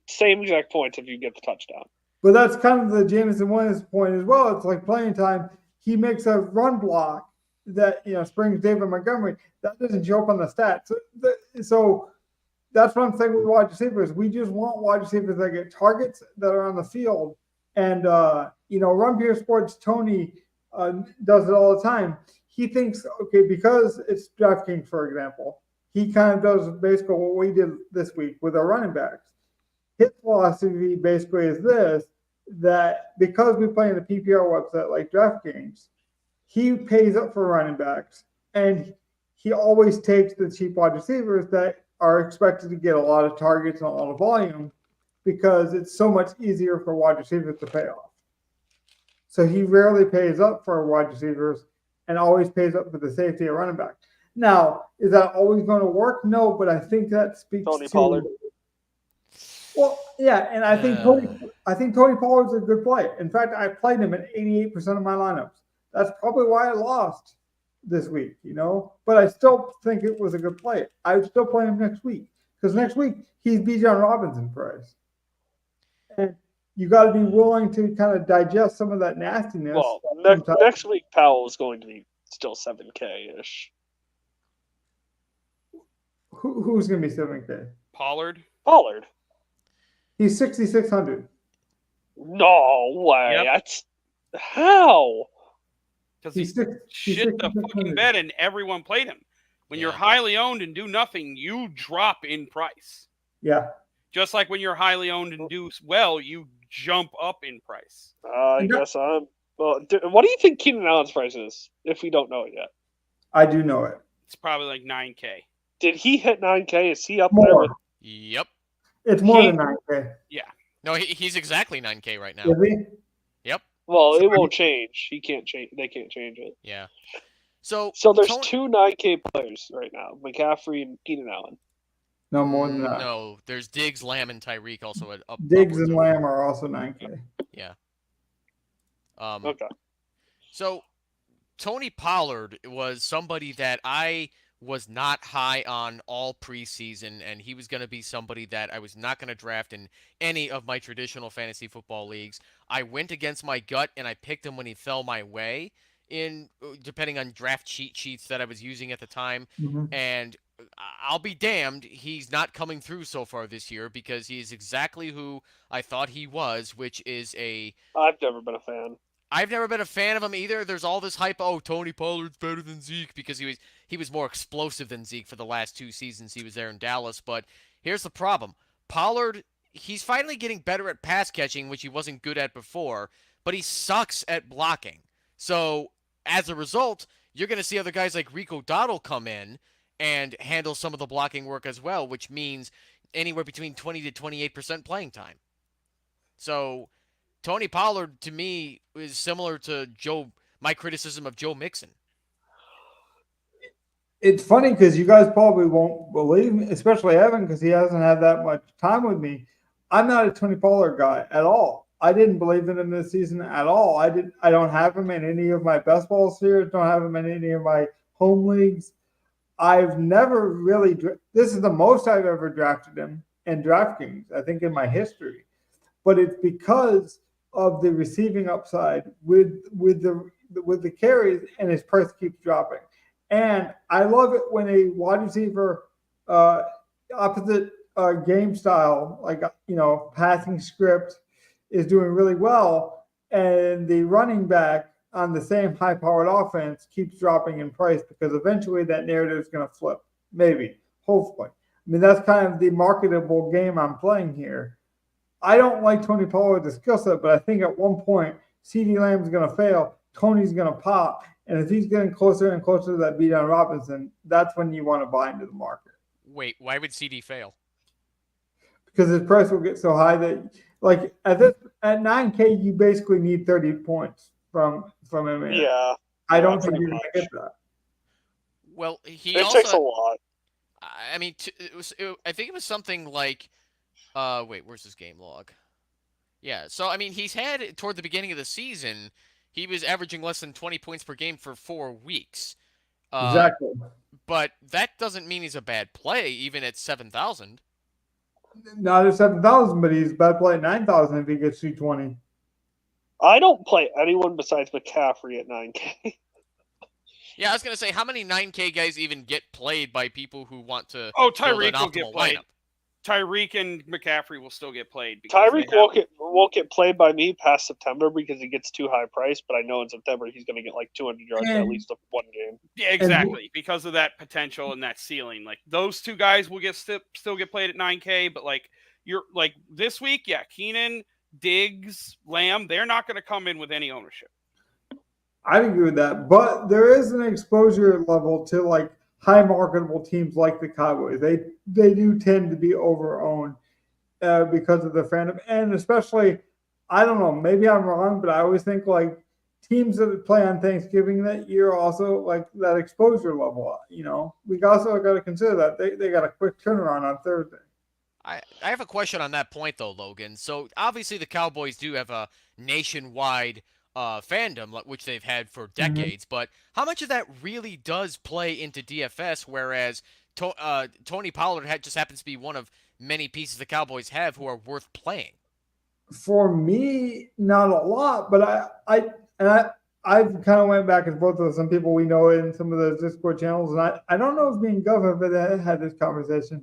same exact points if you get the touchdown. But that's kind of the Jameson Williams point as well. It's like playing time. He makes a run block that springs David Montgomery. That doesn't show up on the stats. So that's what I'm saying with wide receivers. We just want wide receivers that get targets that are on the field. And Run Pure Sports Tony does it all the time. He thinks, okay, because it's DraftKings, for example, he kind of does basically what we did this week with our running backs. His philosophy basically is this, that because we play in a PPR website like DraftKings, he pays up for running backs, and he always takes the cheap wide receivers that are expected to get a lot of targets and a lot of volume because it's so much easier for wide receivers to pay off. So he rarely pays up for wide receivers and always pays up for the safety of running back. Now, is that always going to work? No, but I think that speaks Tony to Pollard. Well, yeah, and I think Tony Pollard's a good play. In fact, I played him in 88% of my lineups. That's probably why I lost this week, But I still think it was a good play. I would still play him next week because next week he's Bijan Robinson price, and you got to be willing to kind of digest some of that nastiness. Well, next week Powell is going to be still 7K ish. Who's going to be 7K? Pollard. He's 6,600. No way. Yep. That's how. Because he shit the fucking bed and everyone played him. When you're highly owned and do nothing, you drop in price. Yeah. Just like when you're highly owned and do well, you jump up in price. I guess I'm. Well, what do you think Keenan Allen's price is? If we don't know it yet, I do know it. It's probably like 9K. Did he hit 9K? Is he up more. there with? Yep. It's more than 9K. Yeah. No, he's exactly 9K right now. Is he? Yep. Well, it won't change. He can't change. They can't change it. Yeah. So there's 2 9K players right now: McCaffrey and Keenan Allen. No more than that. No, there's Diggs, Lamb, and Tyreek also at up. Diggs and Lamb are also 9K. Yeah. Okay. So Tony Pollard was somebody that I was not high on all preseason, and he was going to be somebody that I was not going to draft in any of my traditional fantasy football leagues. I went against my gut, and I picked him when he fell my way, depending on draft cheat sheets that I was using at the time. Mm-hmm. And I'll be damned, he's not coming through so far this year because he is exactly who I thought he was, which is I've never been a fan. I've never been a fan of him either. There's all this hype. Oh, Tony Pollard's better than Zeke because he was more explosive than Zeke for the last 2 seasons he was there in Dallas. But here's the problem. Pollard, he's finally getting better at pass catching, which he wasn't good at before, but he sucks at blocking. So as a result, you're going to see other guys like Rico Dowdle come in and handle some of the blocking work as well, which means anywhere between 20 to 28% playing time. So Tony Pollard, to me, is similar to my criticism of Joe Mixon. It's funny because you guys probably won't believe me, especially Evan, because he hasn't had that much time with me. I'm not a Tony Pollard guy at all. I didn't believe in him this season at all. I don't have him in any of my best ball spheres. Don't have him in any of my home leagues. I've never really. This is the most I've ever drafted him in DraftKings, I think, in my history. But it's because of the receiving upside with the carries, and his price keeps dropping. And I love it when a wide receiver opposite game style, like passing script, is doing really well, and the running back on the same high-powered offense keeps dropping in price because eventually that narrative is going to flip. Maybe, hopefully. I mean, that's kind of the marketable game I'm playing here. I don't like Tony Pollard the skill set, but I think at one point CeeDee Lamb's going to fail, Tony's going to pop, and if he's getting closer and closer to that Bijan Robinson, that's when you want to buy into the market. Wait, why would CD fail? Because his price will get so high that, like, at 9K, you basically need 30 points from him. Yeah, I don't think you're going to get that. Well, it takes a lot. I mean, I think it was something like, wait, where's his game log? Yeah, so I mean, he's had toward the beginning of the season, he was averaging less than 20 points per game for 4 weeks. Exactly. But that doesn't mean he's a bad play, even at 7,000. Not at 7,000, but he's bad play at 9,000 if he gets 220. I don't play anyone besides McCaffrey at 9K. Yeah, I was gonna say, how many 9K guys even get played by people who want to? Oh, build an Tyreek will get optimal played. lineup? Tyreek and McCaffrey will still get played. Tyreek won't get played by me past September because he gets too high price, but I know in September he's going to get like 200 yards at least one game. Yeah, exactly. Because of that potential and that ceiling. Like, those two guys will still get played at 9K, but like this week, yeah, Keenan, Diggs, Lamb, they're not going to come in with any ownership. I agree with that, but there is an exposure level to like high marketable teams like the Cowboys. They do tend to be over-owned because of the fandom, and especially, I don't know, maybe I'm wrong, but I always think like teams that play on Thanksgiving that year also like that exposure level. We also got to consider that they got a quick turnaround on Thursday. I have a question on that point though, Logan. So obviously the Cowboys do have a nationwide fandom, which they've had for decades, but how much of that really does play into DFS, whereas Tony Pollard just happens to be one of many pieces the Cowboys have who are worth playing? For me, not a lot, but I've kind of went back and forth with some people we know in some of those Discord channels, and I don't know if me and Gov have had this conversation,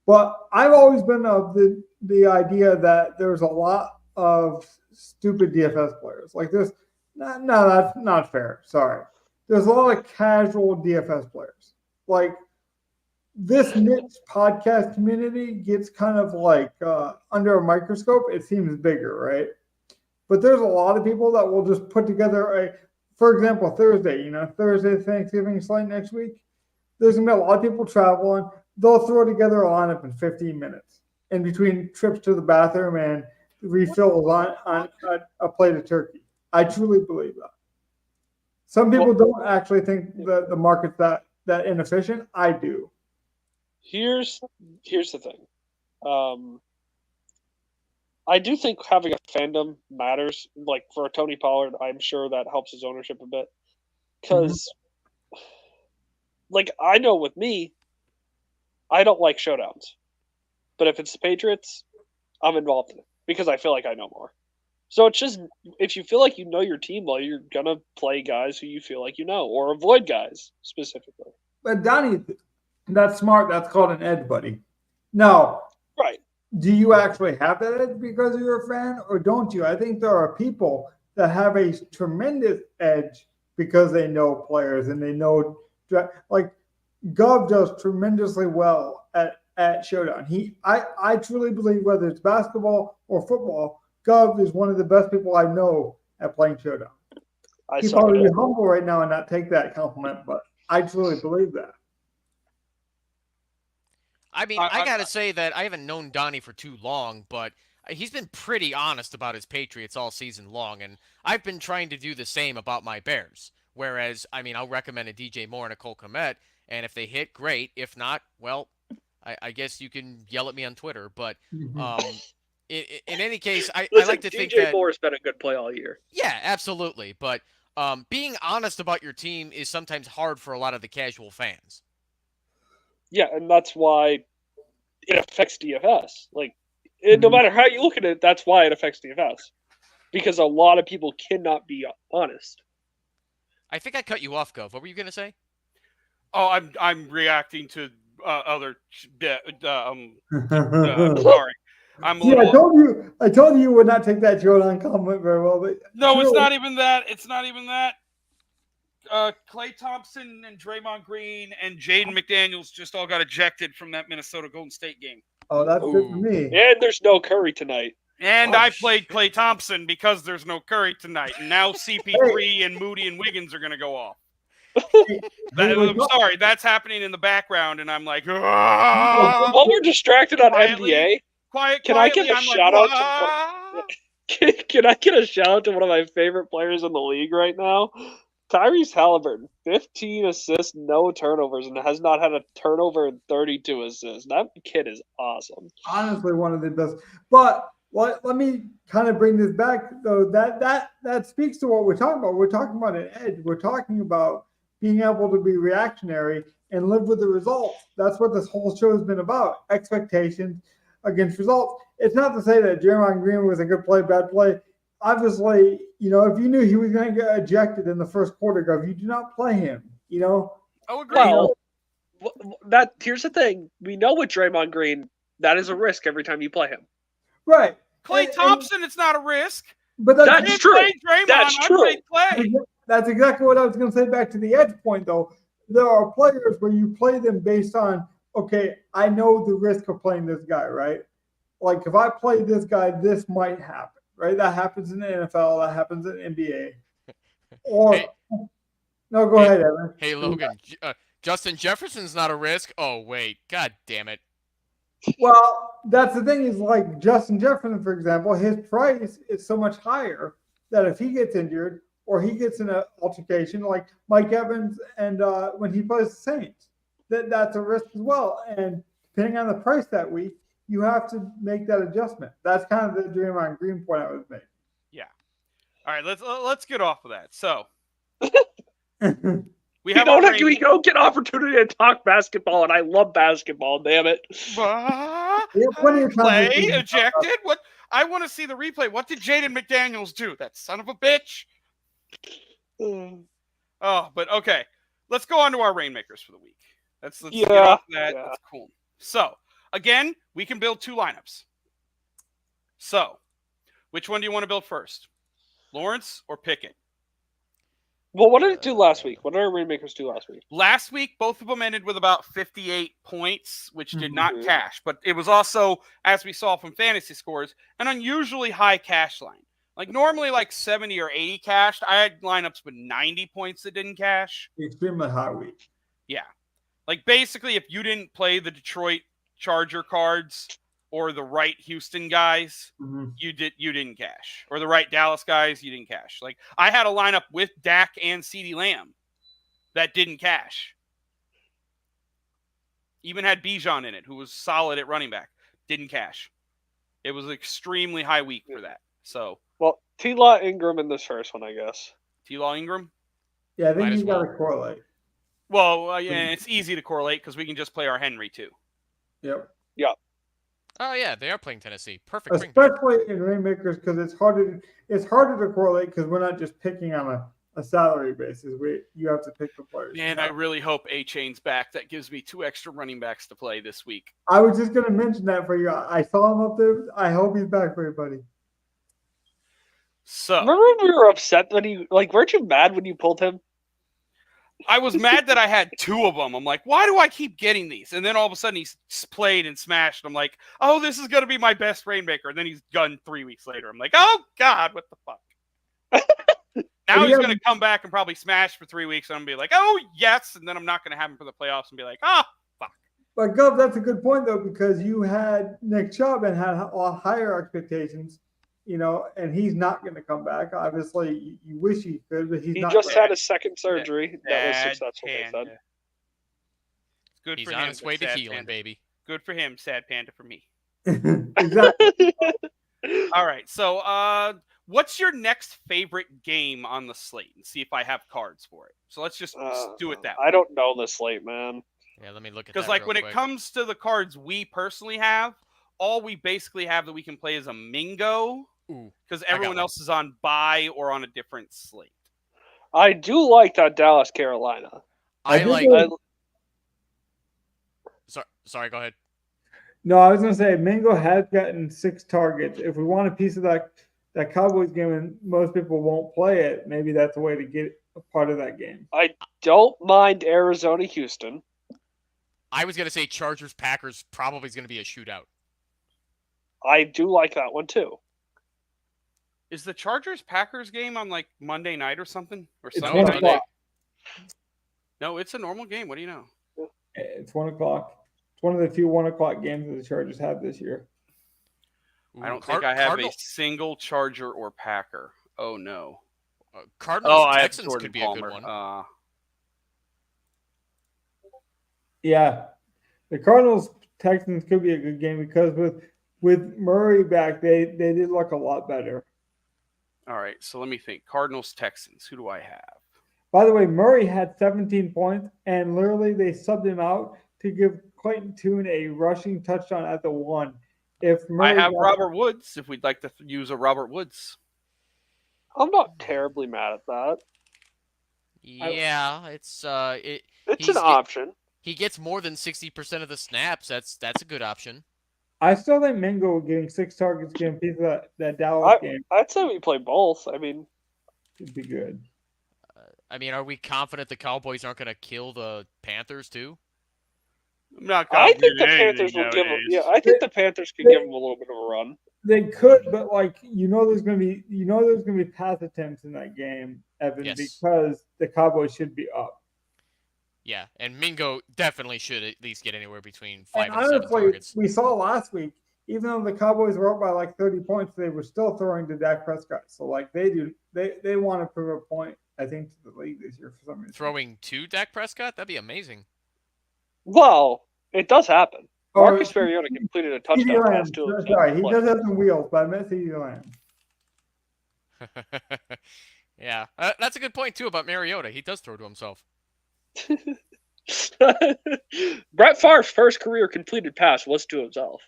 but I've always been of the idea that there's a lot of stupid DFS players. Like there's no, that's not fair. Sorry. There's a lot of casual DFS players. Like this niche podcast community gets kind of like under a microscope. It seems bigger, right? But there's a lot of people that will just put together for example, Thursday, Thursday Thanksgiving slate next week. There's gonna be a lot of people traveling. They'll throw together a lineup in 15 minutes in between trips to the bathroom and refills on a plate of turkey. I truly believe that. Some people don't actually think that the market's that inefficient. I do. Here's the thing. I do think having a fandom matters. Like for Tony Pollard, I'm sure that helps his ownership a bit. Because, like, I know with me, I don't like showdowns. But if it's the Patriots, I'm involved in it because I feel like I know more. So it's just, if you feel like you know your team well, you're going to play guys who you feel like you know or avoid guys specifically. But Donnie, that's smart. That's called an edge, buddy. Now, right. Do you actually have that edge because you're a fan or don't you? I think there are people that have a tremendous edge because they know players and they know, like Gov does tremendously well at Showdown. I truly believe whether it's basketball or football, Gov is one of the best people I know at playing Showdown. He's probably humble right now and not take that compliment, but I truly believe that. I mean, I got to say that I haven't known Donnie for too long, but he's been pretty honest about his Patriots all season long, and I've been trying to do the same about my Bears. Whereas, I mean, I'll recommend a DJ Moore and a Cole Kmet, And if they hit, great. If not, well, I guess you can yell at me on Twitter. But in any case, I Listen, like to think DJ that Moore's been a good play all year. yeah, absolutely. But being honest about your team is sometimes hard for a lot of the casual fans. Yeah, and that's why it affects DFS. Like, no matter how you look at it, that's why it affects DFS. Because a lot of people cannot be honest. I think I cut you off, Gov. What were you going to say? Oh, I'm reacting to other. Sorry, I'm a See, little. I told you would not take that Jordan comment very well. But No, true. it's not even that. It's not even that. Klay Thompson and Draymond Green and Jaden McDaniels just all got ejected from that Minnesota Golden State game. Oh, that's good for me. And there's no Curry tonight. And I played Klay Thompson because there's no Curry tonight. And now CP3 and Moody and Wiggins are going to go off. I'm sorry, that's happening in the background, and I'm like, while we're distracted on NBA, can I get a shout out? Can I get a shout out to one of my favorite players in the league right now? Tyrese Halliburton, 15 assists, no turnovers, and has not had a turnover in 32 assists. That kid is awesome. Honestly, one of the best. But let me kind of bring this back, though. That speaks to what we're talking about. We're talking about an edge. We're talking about being able to be reactionary and live with the results. That's what this whole show has been about, expectations against results. It's not to say that Draymond Green was a good play, bad play. Obviously, if you knew he was going to get ejected in the first quarter, Gov, you do not play him, Oh, agree. Well, here's the thing. We know with Draymond Green, that is a risk every time you play him. Right. Klay Thompson, it's not a risk. But that's true. That's true. Klay. That's exactly what I was going to say back to the edge point, though. There are players where you play them based on, okay, I know the risk of playing this guy, right? Like, if I play this guy, this might happen, right? That happens in the NFL. That happens in the NBA. Or, no, go ahead, Evan. Hey, Logan, Justin Jefferson's not a risk? Oh, wait. God damn it. Well, that's the thing is, like, Justin Jefferson, for example, his price is so much higher that if he gets injured, or he gets in an altercation like Mike Evans and when he plays the Saints, that's a risk as well. And depending on the price that week, you have to make that adjustment. That's kind of the Draymond Green point I was making. Yeah. All right, let's get off of that. So we don't get opportunity to talk basketball, and I love basketball. Damn it! Play ejected. What? I want to see the replay. What did Jaden McDaniels do? That son of a bitch. Oh, but okay. Let's go on to our Rainmakers for the week. Let's get off that. Yeah. That's cool. So, again, we can build two lineups. So, which one do you want to build first? Lawrence or Pickett? Well, what did it do last week? What did our Rainmakers do last week? Last week, both of them ended with about 58 points, which did not cash. But it was also, as we saw from fantasy scores, an unusually high cash line. Like normally like 70 or 80 cashed. I had lineups with 90 points that didn't cash. Extremely high week. Yeah. Like basically if you didn't play the Detroit Charger cards or the right Houston guys, you didn't cash. Or the right Dallas guys, you didn't cash. Like I had a lineup with Dak and CeeDee Lamb that didn't cash. Even had Bijan in it, who was solid at running back. Didn't cash. It was an extremely high week for that. So well, T-Law Ingram in this first one, I guess. T-Law Ingram? Yeah, I think you got to correlate. Well, yeah, it's easy to correlate because we can just play our Henry too. Yep. Yeah. Oh yeah, they are playing Tennessee. Perfect. Especially in Rainmakers because it's harder to correlate because we're not just picking on a salary basis. You have to pick the players. Man, I really hope A-Chain's back. That gives me 2 extra running backs to play this week. I was just going to mention that for you. I saw him up there. I hope he's back for you, buddy. So remember when we were upset when weren't you mad when you pulled him? I was mad that I had 2 of them. I'm like, why do I keep getting these? And then all of a sudden he's played and smashed. I'm like, oh, this is going to be my best Rainmaker. And then he's done 3 weeks later. I'm like, oh, God, what the fuck? Now he's going to come back and probably smash for 3 weeks. And I'm going to be like, oh, yes. And then I'm not going to have him for the playoffs and be like, oh, fuck. But, Gov, that's a good point, though, because you had Nick Chubb and had higher expectations. And he's not going to come back. Obviously, you wish he could, but he's not. He just had a second surgery that was successful. Good He's for on him. his but way to sad healing, panda. baby. Good for him. Sad panda for me. Exactly. All right. So, what's your next favorite game on the slate? And see if I have cards for it. So let's just do it that way. I don't know this slate, man. Yeah, let me look at that. Because like real when quick. it comes to the cards we personally have, all we basically have that we can play is a Mingo. Ooh, Because I got everyone one. else is on bye or on a different slate. I do like that Dallas Carolina. I do like. think- Sorry, go ahead. No, I was gonna say Mingo has gotten 6 targets. If we want a piece of that Cowboys game and most people won't play it, maybe that's a way to get a part of that game. I don't mind Arizona Houston. I was gonna say Chargers Packers probably is gonna be a shootout. I do like that one too. Is the Chargers Packers game on like Monday night or something? Or It's Sunday 1 night? o'clock. No, it's a normal game. What do you know? It's 1 o'clock. It's one of the few 1 o'clock games that the Chargers have this year. I don't Ooh, think I have Cardinal- a single Charger or Packer. Oh no. Cardinals I have Texans Jordan could be Palmer. a good one. Yeah, the Cardinals Texans could be a good game because with Murray back, they did look a lot better. All right, so let me think. Cardinals Texans. Who do I have? By the way, Murray had 17 points, and literally they subbed him out to give Clayton Tune a rushing touchdown at the 1. If Murray I have Robert Woods. If we'd like to use a Robert Woods. I'm not terribly mad at that. Yeah, it's It's He's an option. he gets more than 60% of the snaps. That's a good option. I still think Mingo getting 6 targets, getting a piece of that Dallas game I'd say we play both. I mean, would be good. I mean, are we confident the Cowboys aren't going to kill the Panthers too? I'm not I think confident the in anything Panthers will give them. nowadays. Yeah, I think the Panthers could give them a little bit of a run. They could, but like there's gonna be pass attempts in that game, Evan, Yes. because the Cowboys should be up. Yeah, and Mingo definitely should at least get anywhere between 5 And and 7 honestly, targets. we saw last week, even though the Cowboys were up by like 30 points, they were still throwing to Dak Prescott. So like they want to prove a point, I think, to the league this year for some reason. Throwing to Dak Prescott? That'd be amazing. Well, it does happen. Or Marcus Mariota completed a touchdown CeeDee Lamb, pass to him. sorry, he does have some wheels, but I meant CeeDee Lamb. Yeah, that's a good point too about Mariota. He does throw to himself. Brett Favre's first career completed pass was to himself.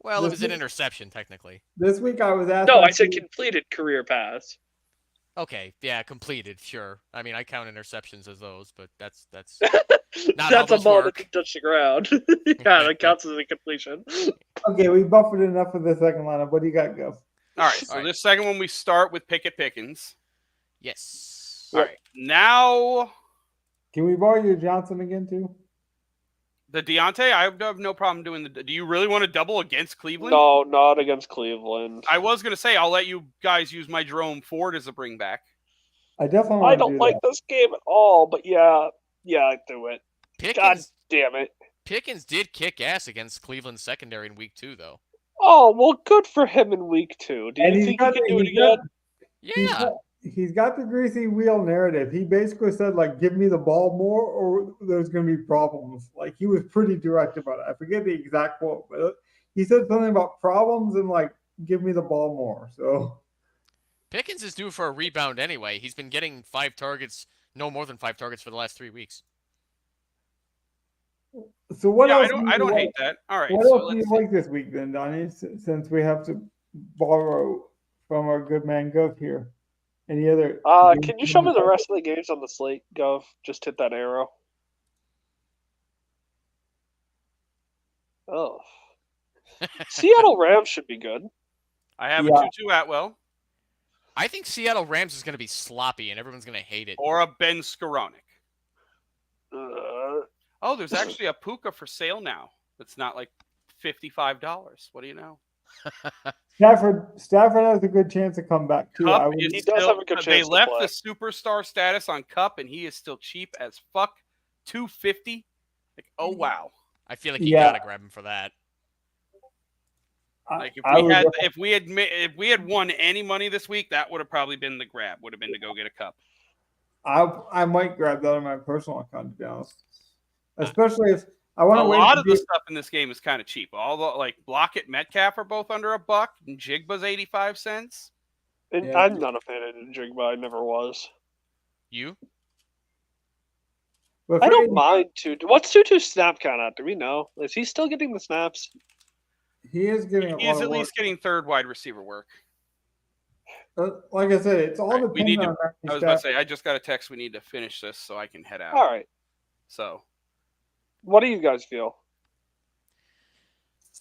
Well, it was an This- interception technically. This week I was asked. No, on I said Twitter- completed career pass. Okay, yeah, completed, sure. I mean, I count interceptions as those, but that's Not how That's a those ball work. that can touch the ground. Yeah, that counts as a completion. Okay, we buffered enough for the second lineup. What do you got, Go? All right, so All right. this second one we start with Pickett Pickens. Yes. All right, now Can we borrow your Johnson again too? the Deontay. I have no problem doing the. Do you really want to double against Cleveland? No, not against Cleveland. I was gonna say I'll let you guys use my Jerome Ford as a bring back. I definitely I want to don't do like that. this game at all, but yeah, do it. God Pickens damn it. Pickens did kick ass against Cleveland's secondary in week 2, though. Oh, well, good for him in week 2. Do And you he's think he got can the- do it he's got- again? Yeah. He's got the greasy wheel narrative. He basically said, like, give me the ball more or there's going to be problems. Like, he was pretty direct about it. I forget the exact quote, but he said something about problems and, like, give me the ball more. So, Pickens is due for a rebound anyway. He's been getting 5 targets, no more than 5 targets for the last 3 weeks. so what Yeah, else? I don't hate that. All right, What so else do you let's like this week then, Donnie? Since we have to borrow from our good man Gov here. Any other? Can you show me the rest of the games on the slate, Gov? Just hit that arrow. Oh. Seattle Rams should be good. I have Yeah. a Tutu Atwell I think Seattle Rams is going to be sloppy and everyone's going to hate it. or a Ben Skoranek. Uh, Oh, there's actually a Puka for sale now. That's not like $55. What do you know? Stafford has a good chance to come back too. Cup I would, is He does still, have a good they chance to left play. the superstar status on Cup, and he is still cheap as fuck. $250. Like, oh wow! I feel like you Yeah. got to grab him for that. Like if I we would had def- if we had won any money this week, that would have probably been the grab. Would have been to go get a Cup. I might grab that on my personal account, to be honest. especially if I want A to wait. lot of the stuff in this game is kind of cheap. All the Blockett, Metcalf are both under $1, and Jigba's 85 cents. And Yeah. I'm not a fan of Jigba. I never was. You? But I for don't ADP, mind Tutu. What's Tutu's snap count at? Do we know? Is he still getting the snaps? He is getting a lot He's of at work. least getting third wide receiver work. Like I said, it's all All right, we need dependent to- on I was about to say, I just got a text. We need to finish this so I can head out. All right. So What do you guys feel?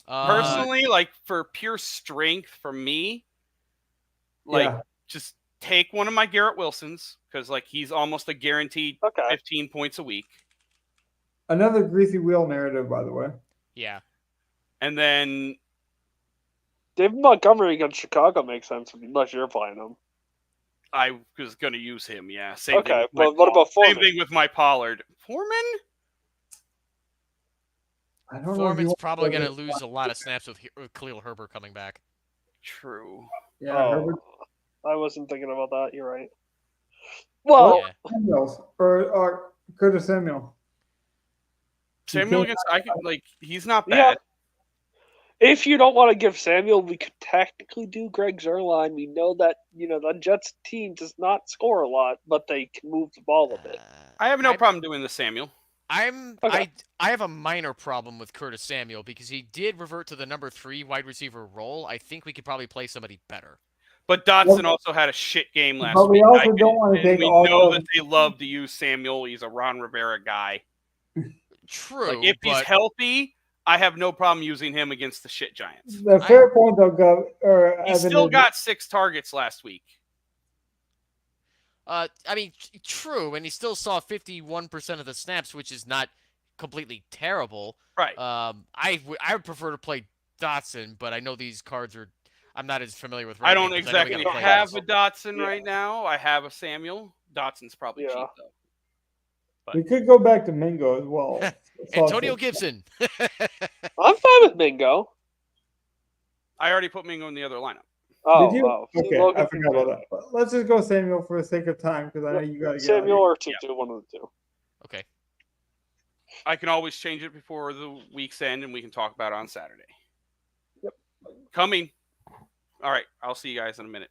personally, for pure strength, for me, Yeah. just take one of my Garrett Wilsons because he's almost a guaranteed Okay. 15 points a week, Another greasy wheel narrative, by the way. Yeah. and then David Montgomery against Chicago makes sense unless you're playing him. I was going to use him. Yeah. Same Okay, thing with my but what about Same Foreman? thing with my Pollard. Foreman? I don't know. if Foreman's you probably want going to lose a lot of snaps with Khalil Herbert coming back. True. Yeah, Oh, Herbert I wasn't thinking about that. You're right. Well, Yeah. Samuels or Curtis Samuel. Samuel against he's not bad. yeah. If you don't want to give Samuel, we could technically do Greg Zuerlein. We know that the Jets team does not score a lot, but they can move the ball a bit. I have no problem doing the Samuel. I have a minor problem with Curtis Samuel because he did revert to the number 3 wide receiver role. I think we could probably play somebody better. But Dotson also had a shit game last But we week. also don't want to take we all know the- that they love to use Samuel. He's a Ron Rivera guy. True, If he's but healthy, I have no problem using him against the shit Giants. The fair point, though, Gov. He still got 6 targets last week. true, and he still saw 51% of the snaps, which is not completely terrible. Right. I would prefer to play Dotson, but I know these cards are. I'm not as familiar with. I don't because know we exactly gotta play have those. a Dotson Yeah. right now. I have a Samuel. Dotson's probably Yeah. cheap, though. We could go back to Mingo as well. It's Antonio also- Gibson. I'm fine with Mingo. I already put Mingo in the other lineup. Oh, Did you? oh. Okay, Logan I forgot about that. But let's just go Samuel for the sake of time because I know you got to get Samuel out or Tutu, one of the two. Okay. I can always change it before the week's end, and we can talk about it on Saturday. Yep. Coming. All right. I'll see you guys in a minute.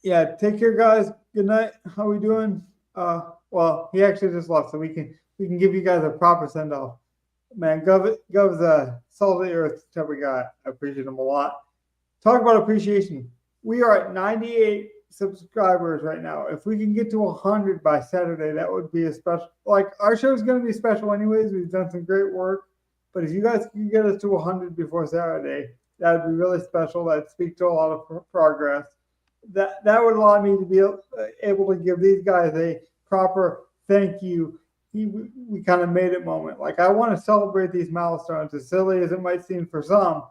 Yeah, take care, guys. Good night. How we doing? Well, he actually just left, so we can give you guys a proper send off. Man, Gov's a solid earth type of guy. I appreciate him a lot. Talk about appreciation. We are at 98 subscribers right now. If we can get to 100 by Saturday, that would be a special. Our show is going to be special anyways. We've done some great work, but if you guys can get us to 100 before Saturday, that would be really special. That'd speak to a lot of progress. That would allow me to be able to give these guys a proper thank you. We kind of made it moment. I want to celebrate these milestones, as silly as it might seem for some.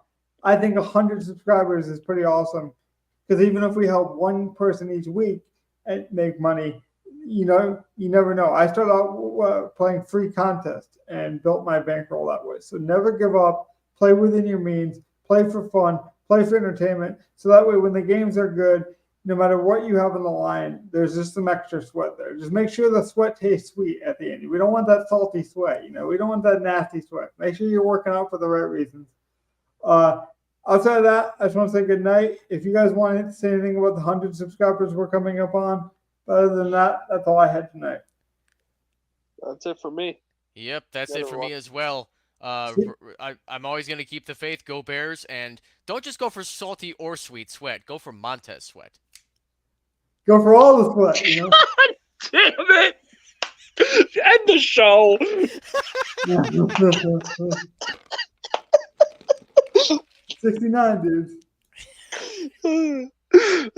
I think 100 subscribers is pretty awesome because even if we help one person each week and make money, you never know. I started out playing free contests and built my bankroll that way. So never give up. Play within your means. Play for fun. Play for entertainment. So that way, when the games are good, no matter what you have on the line, there's just some extra sweat there. Just make sure the sweat tastes sweet at the end. We don't want that salty sweat. We don't want that nasty sweat. Make sure you're working out for the right reasons. Outside of that, I just want to say good night. If you guys want to say anything about the 100 subscribers we're coming up on, but other than that, that's all I had tonight. That's it for me. Yep, that's The it other for one. me as well. I'm always going to keep the faith. Go Bears. And don't just go for salty or sweet sweat. Go for Montez sweat. Go for all the sweat, Damn it! End the show. 69 dudes.